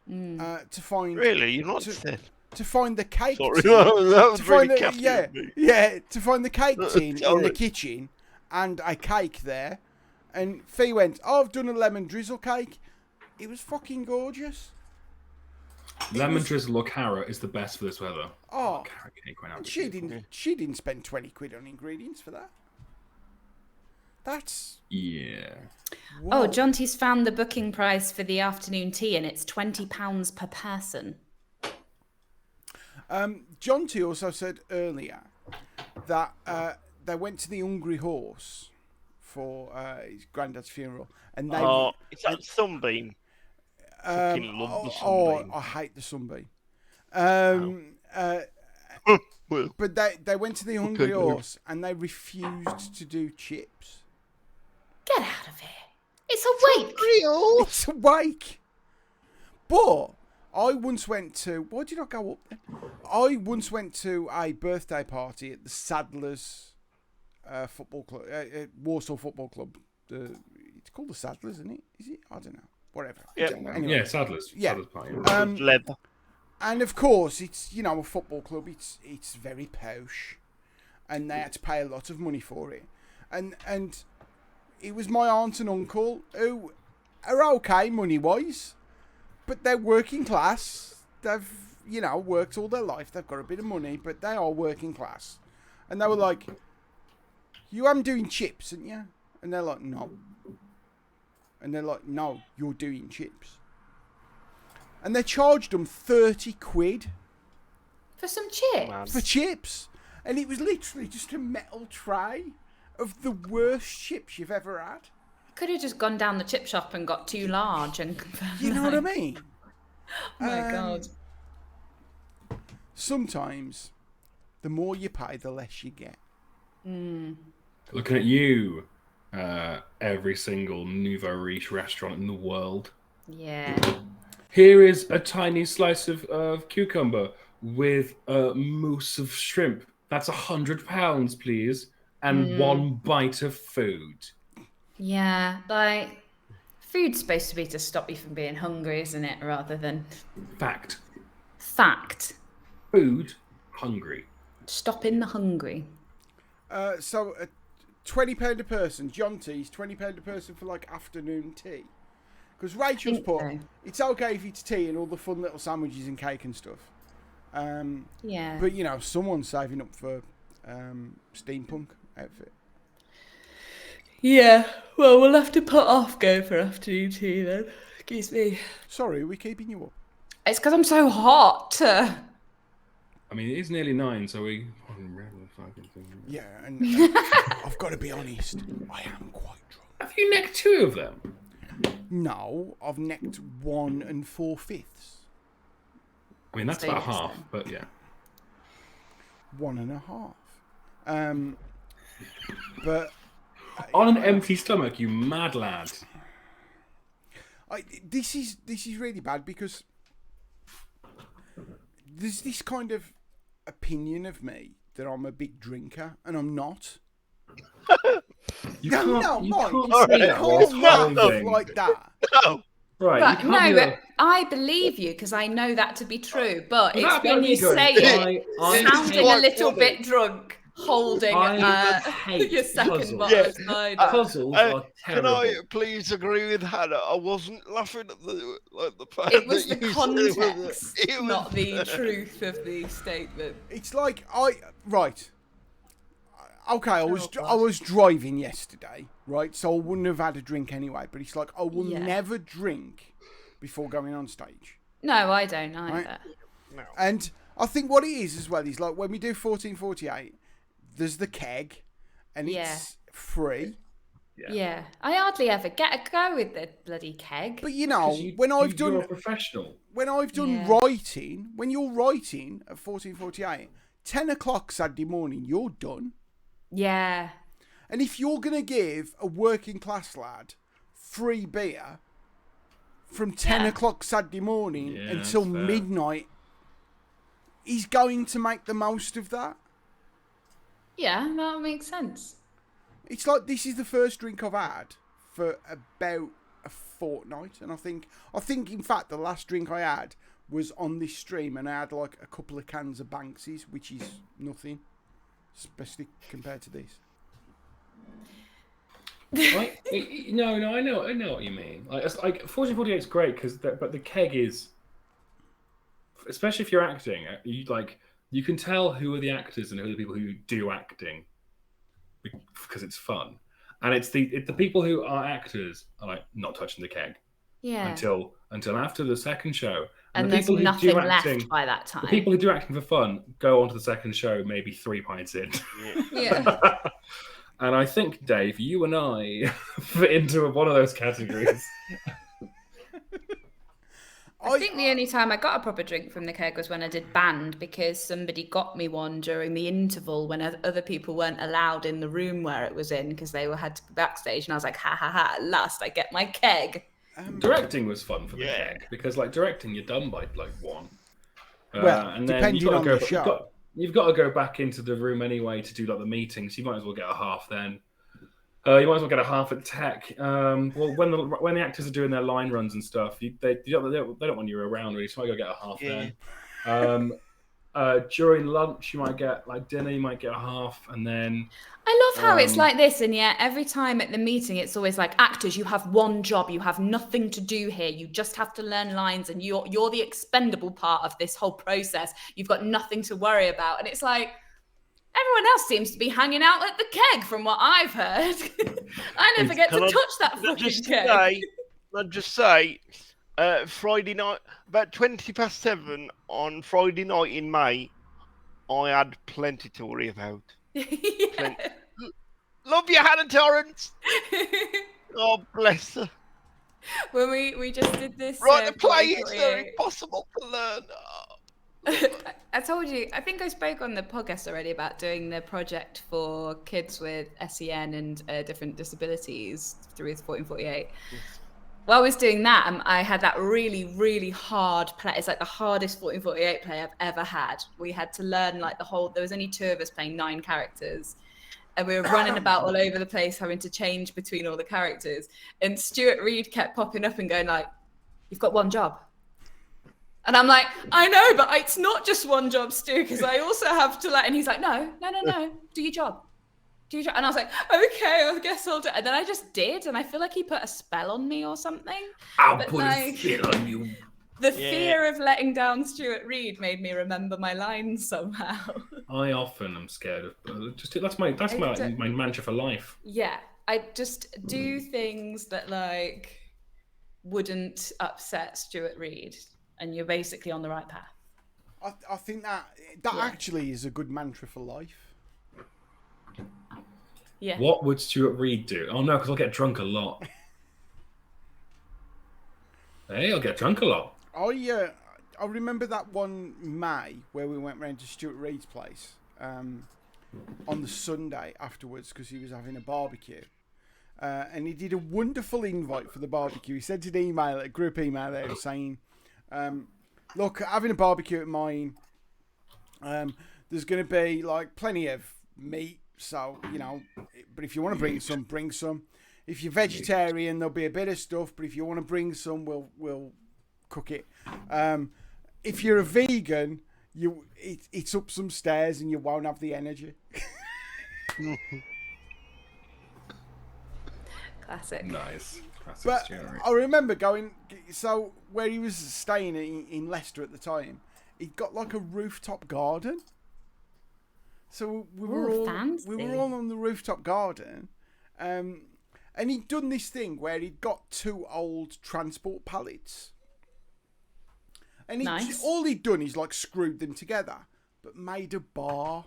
to find Really? You're not to- said. to find the cake Sorry, tin. that was To really find catty yeah, of me. yeah, to find the cake tin in the Sorry. kitchen and a cake there. And Fee went, "Oh, I've done a lemon drizzle cake. It was fucking gorgeous." Lemon drizzle or carrot is the best for this weather. Oh, Carrot cake went out. and she didn't spend 20 quid on ingredients for that. That's Yeah. Oh, whoa. Jonty's found the booking price for the afternoon tea and it's £20 per person. John T also said earlier that they went to the Hungry Horse for his granddad's funeral, and they Oh, it's that sunbeam. Fucking love the sunbeam. I hate the sunbeam. Well, But they went to the Hungry no. Horse and they refused to do chips. Get out of here. It's a wake. real. It's a wake. But I once went to. Why did I go up there? I once went to a birthday party at the Saddlers football club, Warsaw Football Club. It's called the Saddlers, isn't it? Is it? I don't know. Whatever. Yeah. Anyway. Yeah, Saddlers. Yeah. Saddlers party. Leather. And of course, it's a football club. It's very posh, and they had to pay a lot of money for it. And it was my aunt and uncle who are okay money wise, but they're working class. They've worked all their life. They've got a bit of money, but they are working class. And they were like, "You am doing chips, aren't you?" And they're like, "No." And they're like, "No, you're doing chips." And they charged them 30 quid For some chips. Man. for chips. And it was literally just a metal tray of the worst chips you've ever had. Could have just gone down the chip shop and got too large and. You know what I mean? Oh my god. Sometimes the more you pay, the less you get. Looking at you, every single nouveau riche restaurant in the world. Yeah. Here is a tiny slice of cucumber with a mousse of shrimp. That's £100, please. And one bite of food. Yeah. Like, food's supposed to be to stop you from being hungry, isn't it? Rather than Fact. fact. Food, hungry. Stopping the hungry. So £20 a person. John T's £20 a person for like afternoon tea. Because Rachel's think put, so. it's okay if it's tea and all the fun little sandwiches and cake and stuff. Yeah. But someone's saving up for steampunk outfit. Yeah, well, we'll have to put off going for afternoon tea then. Excuse me. Sorry, we're keeping you up. It's because I'm so hot. I mean, it is nearly 9, so we. Yeah, and I've got to be honest, I am quite drunk. Have you necked 2 of them? No, I've necked 1 4/5. I mean, that's So about yes, half, then. but yeah. 1.5. But On an empty stomach, you mad lad. this is really bad because there's this kind of opinion of me that I'm a big drinker, and I'm not. You No, can't, you Mike, can't say that. Call It's stuff holding. like that. No. Right, But you no, can't but I believe you because I know that to be true. But it's when you say it, sounding a quite little funny. bit drunk, holding I hate your second puzzles. bottle Yeah. of cider. Puzzles are Can terrible. I please agree with Hannah? I wasn't laughing at the fact It was that the you said it was context, it was- not the truth of the statement. It's like right. Okay, I was God. driving yesterday, right? So I wouldn't have had a drink anyway. But it's like I will Yeah. never drink before going on stage. No, I don't either. Right. And I think what it is as well is like when we do 1448, there's the keg, and Yeah. it's free. Yeah, I hardly ever get a go with the bloody keg. But you know, You're a professional. when I've done Yeah. writing, when you're writing at 1448, 10 o'clock Saturday morning, you're done. Yeah, And if you're going to give a working class lad free beer from 10 Yeah. o'clock Saturday morning Yeah, until that's fair. midnight, he's going to make the most of that. yeah, that makes sense. It's like this is the first drink I've had for about a fortnight. And I think in fact, the last drink I had was on this stream, and I had like a couple of cans of Banksy's, which is nothing, especially compared to this. Like, no, I know what you mean. Like 1448 is great but the keg is, especially if you're acting, you can tell who are the actors and who are the people who do acting because it's fun, and it's the people who are actors are like not touching the keg Yeah, until after the second show, and the there's people who nothing do left acting, by that time. the people who do acting for fun go on to the second show maybe 3 pints in. Yeah. And I think, Dave, you and I fit into one of those categories. I think the only time I got a proper drink from the keg was when I did band, because somebody got me one during the interval when other people weren't allowed in the room where it was in because they had to be backstage, and I was like, ha ha ha, at last I get my keg. Directing was fun for the Yeah. keg because, like, directing, you're done by like 1. Well, and then depending on the show. You've got to go back into the room anyway to do like the meetings. You might as well get a half then. You might as well get a half at tech. Well, when the actors are doing their line runs and stuff, they don't want you around really, so you might go get a half then. During lunch, you might get like dinner. You might get a half, and then. I love how it's like this, and yet every time at the meeting, it's always like, actors, you have one job, you have nothing to do here. You just have to learn lines, and you're the expendable part of this whole process. You've got nothing to worry about, and it's like everyone else seems to be hanging out at the keg, from what I've heard. I never get to touch that fucking keg. I'll just say, Friday night, about 7:20 on Friday night in May, I had plenty to worry about. Yeah. Love you, Hannah Torrance. God bless her. When we just did this. Right, the play is 48. very possible to learn. I told you, I think I spoke on the podcast already about doing the project for kids with SEN and different disabilities through 1448. While I was doing that, I had that really, really hard play. It's like the hardest 1448 play I've ever had. We had to learn like there was only 2 of us playing 9 characters. And we were running about all over the place, having to change between all the characters. And Stuart Reed kept popping up and going like, "You've got one job." And I'm like, "I know, but it's not just one job, Stu, because I also have to and he's like, no, do your job. And I was like, okay, I guess I'll do it. And then I just did, and I feel like he put a spell on me or something. I'll But, put like, a spell on you. The fear of letting down Stuart Reed made me remember my lines somehow. I often am scared of. That's my mantra for life. Yeah, I just do things that like wouldn't upset Stuart Reed, and you're basically on the right path. I think that actually is a good mantra for life. Yeah. What would Stuart Reed do? Oh no, because I'll get drunk a lot. Hey, I'll get drunk a lot. I remember that one May where we went round to Stuart Reed's place on the Sunday afterwards because he was having a barbecue. And he did a wonderful invite for the barbecue. He sent an email, a group email out saying, look, having a barbecue at mine, there's going to be like plenty of meat. So, you know, but if you want to bring some, bring some. If you're vegetarian, there'll be a bit of stuff. But if you want to bring some, we'll cook it. If you're a vegan, it's up some stairs and you won't have the energy. Classic. Nice. Classic But Stuart Reed. I remember going, so where he was staying in Leicester at the time, he'd got like a rooftop garden. So we were all on the rooftop garden, and he'd done this thing where he'd got 2 old transport pallets, and all he'd done is like screwed them together, but made a bar.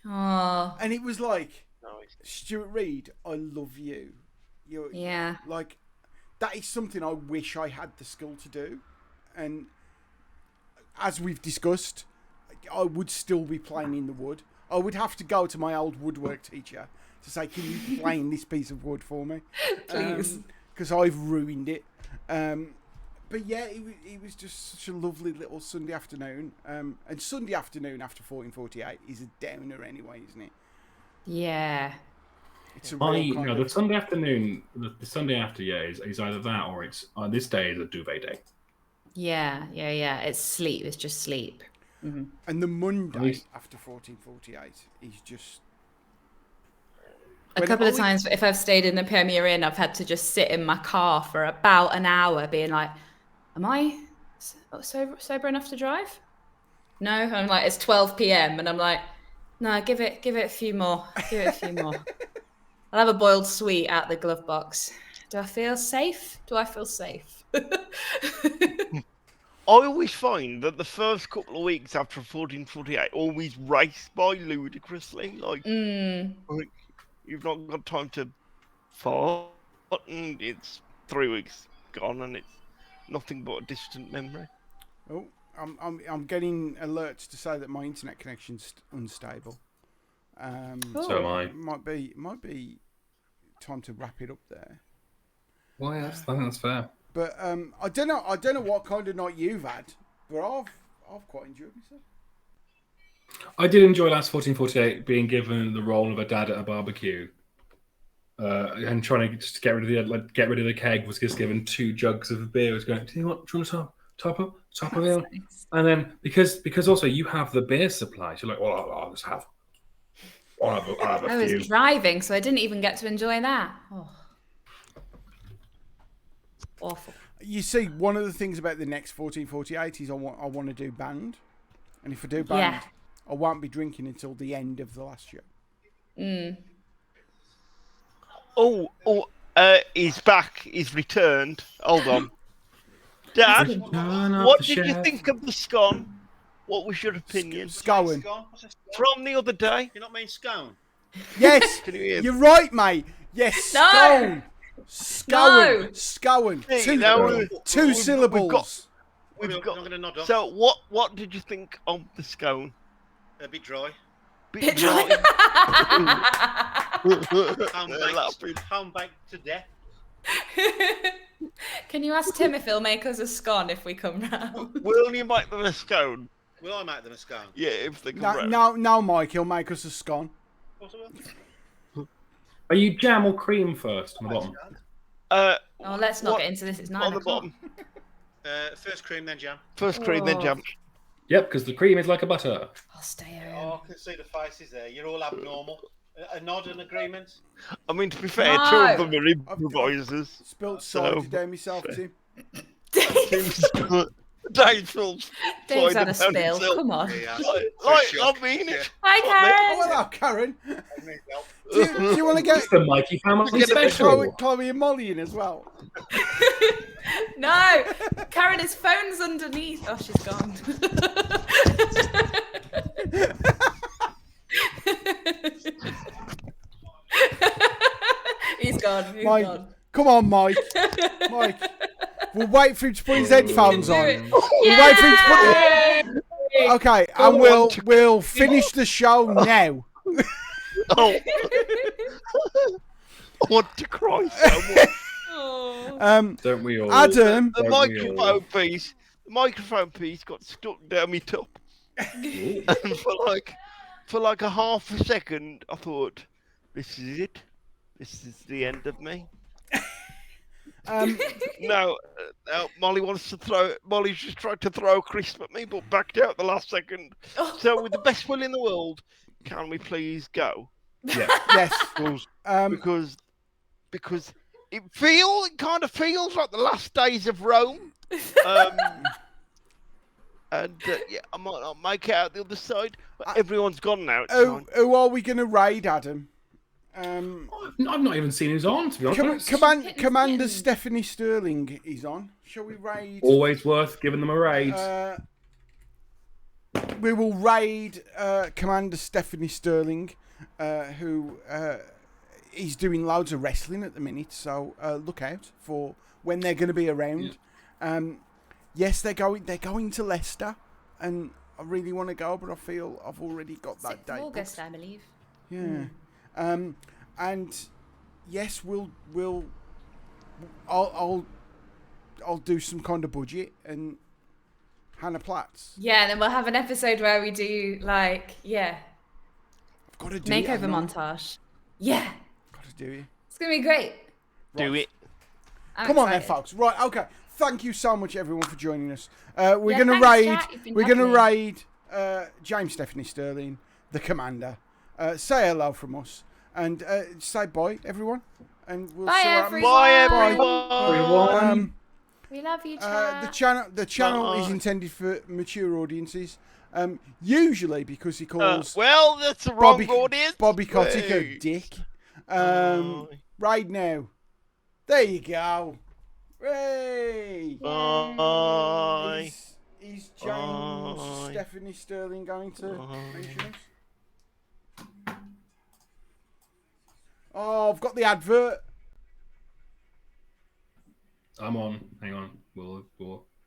Oh. And it was like, Stuart Reed, I love you. Yeah. Like, that is something I wish I had the skill to do, and as we've discussed, I would still be playing in the wood. I would have to go to my old woodwork teacher to say, can you plane this piece of wood for me? Please. Because I've ruined it. But yeah, it was just such a lovely little Sunday afternoon. And Sunday afternoon after 1448 is a downer anyway, isn't it? Yeah. It's a the Sunday afternoon, the Sunday after, is either that or it's this day is a duvet day. Yeah. It's sleep. It's just sleep. Mm-hmm. And the Monday after 1448 is just... A couple of times, if I've stayed in the Premier Inn, I've had to just sit in my car for about an hour being like, am I sober enough to drive? No? I'm like, it's 12 p.m. and I'm like, no, give it a few more. Give it a few more. I'll have a boiled sweet out the glove box. Do I feel safe? Do I feel safe? I always find that the first couple of weeks after 1448 always race by ludicrously. Like you've not got time to fart, and it's 3 weeks gone, and it's nothing but a distant memory. Oh, I'm getting alerts to say that my internet connection's unstable. So am I. Might be time to wrap it up there. Well, yeah, I think that's fair. But I don't know what kind of night you've had, but I've quite enjoyed myself. I did enjoy last 1448 being given the role of a dad at a barbecue, and trying to just get rid of the keg. Was just given 2 jugs of beer. Was going, do you want to top up it? Nice. And then because also you have the beer supply, so you're like, well, I'll just have. I'll have a few. I was driving, so I didn't even get to enjoy that. Oh. Awful. You see, one of the things about the next 1448 is I want to do band, and if I do band, I won't be drinking until the end of the last show. He's back. He's returned. Hold on, Dad. What did you think of the scone? What was your opinion? Scone. From the other day. You're not mean scone? Yes, you're right, mate. Yes, scone. No. Scone. See, Two syllables. We've got, I'm going to nod off. So, what did you think of the scone? A bit dry. Bit dry. Home baked to death. Can you ask Tim if he'll make us a scone if we come round? Will you make them a scone? Will I make them a scone? Yeah, if they come round. No, Mike, he'll make us a scone. Of course I will. Are you jam or cream first on the bottom? Oh, let's not get into this. It's 9 o'clock. First cream, then jam. First cream, then jam. Yep, because the cream is like a butter. I'll stay Oh, I can see the faces there. You're all abnormal. A nod and agreement. I mean, to be fair, 2 of them are improvisers. Spilt cider down myself, Tim. Dave's full. Dave's had a spill. Come on. Yeah, I mean it. Hi, Oh, Karen. hello, Karen. I need help. Do you want to get It's the Mikey family Get a bit special. Chloe and Molly in as well? No, Karen, his phone's underneath. Oh, she's gone. He's gone. He's Mike, gone. come on, Mike. Mike, we'll wait for him to put his headphones on. Do it. We'll wait for him to put. Okay, and we'll finish the show now. Oh. I want to cry so much. Oh. Don't we all? Adam, The Don't we all? microphone piece got stuck down my top. And for like a half a second, I thought, this is it. This is the end of me. No, Molly's just tried to throw a crisp at me, but backed out the last second. So, with the best will in the world, can we please go? Yeah. yes. Because it kind of feels like the last days of Rome. And yeah, I might not make it out the other side. But everyone's gone now. It's fine. Who are we going to raid, Adam? I've not even seen who's on, to be honest. Commander Stephanie Sterling is on. Shall we raid? Always worth giving them a raid. We will raid Commander Stephanie Sterling, who is doing loads of wrestling at the minute. So look out for when they're going to be around. Yes, they're going to Leicester, and I really want to go, but I feel I've already got that 6th date. of August, booked. I believe. Yeah. And yes, I'll do some kind of budget and Hannah Platts. Yeah, and then we'll have an episode where we do like, I've got to do makeover it. montage. Yeah, Got to do it. it's gonna be great. Do it. I'm Come on then, excited. folks. Right, okay. Thank you so much, everyone, for joining us. We're Yeah, gonna thanks, raid. chat. You've been We're gonna lovely. raid James Stephanie Sterling, the Commander. Say hello from us and say bye, everyone. And we'll Bye, see what everyone. Bye, happens. everyone. We love you, chat. The channel is Bye. intended for mature audiences. Usually because he calls Well, that's the wrong Bobby audience. Bobby Kotick a Hey. dick. Bye. Right now. There you go. Hey. Bye. Is James Bye. Stephanie Sterling going to Bye. mention us? Oh, I've got the advert. I'm on. Hang on. We'll...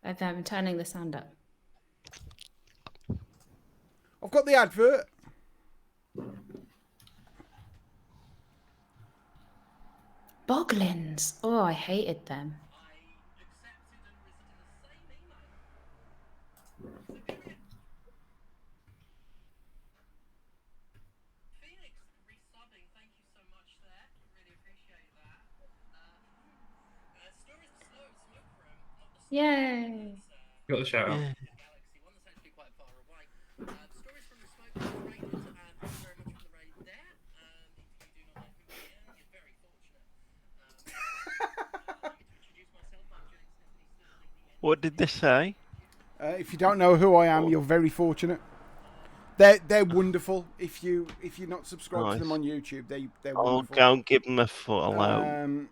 I'm turning the sound up. I've got the advert. Boglins. Oh, I hated them. Yay. Got the shout out. Yeah. What did they say? If you don't know who I am, you're very fortunate. They're wonderful. If you're not subscribed to them Nice. on YouTube, they're I'll wonderful. go and give them a follow.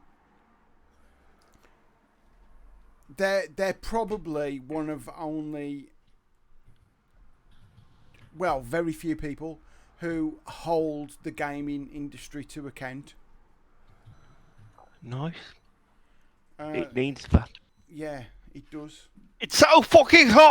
They're probably one of only, well, very few people who hold the gaming industry to account. Nice. Uh, It needs that. yeah, it does. It's so fucking hot!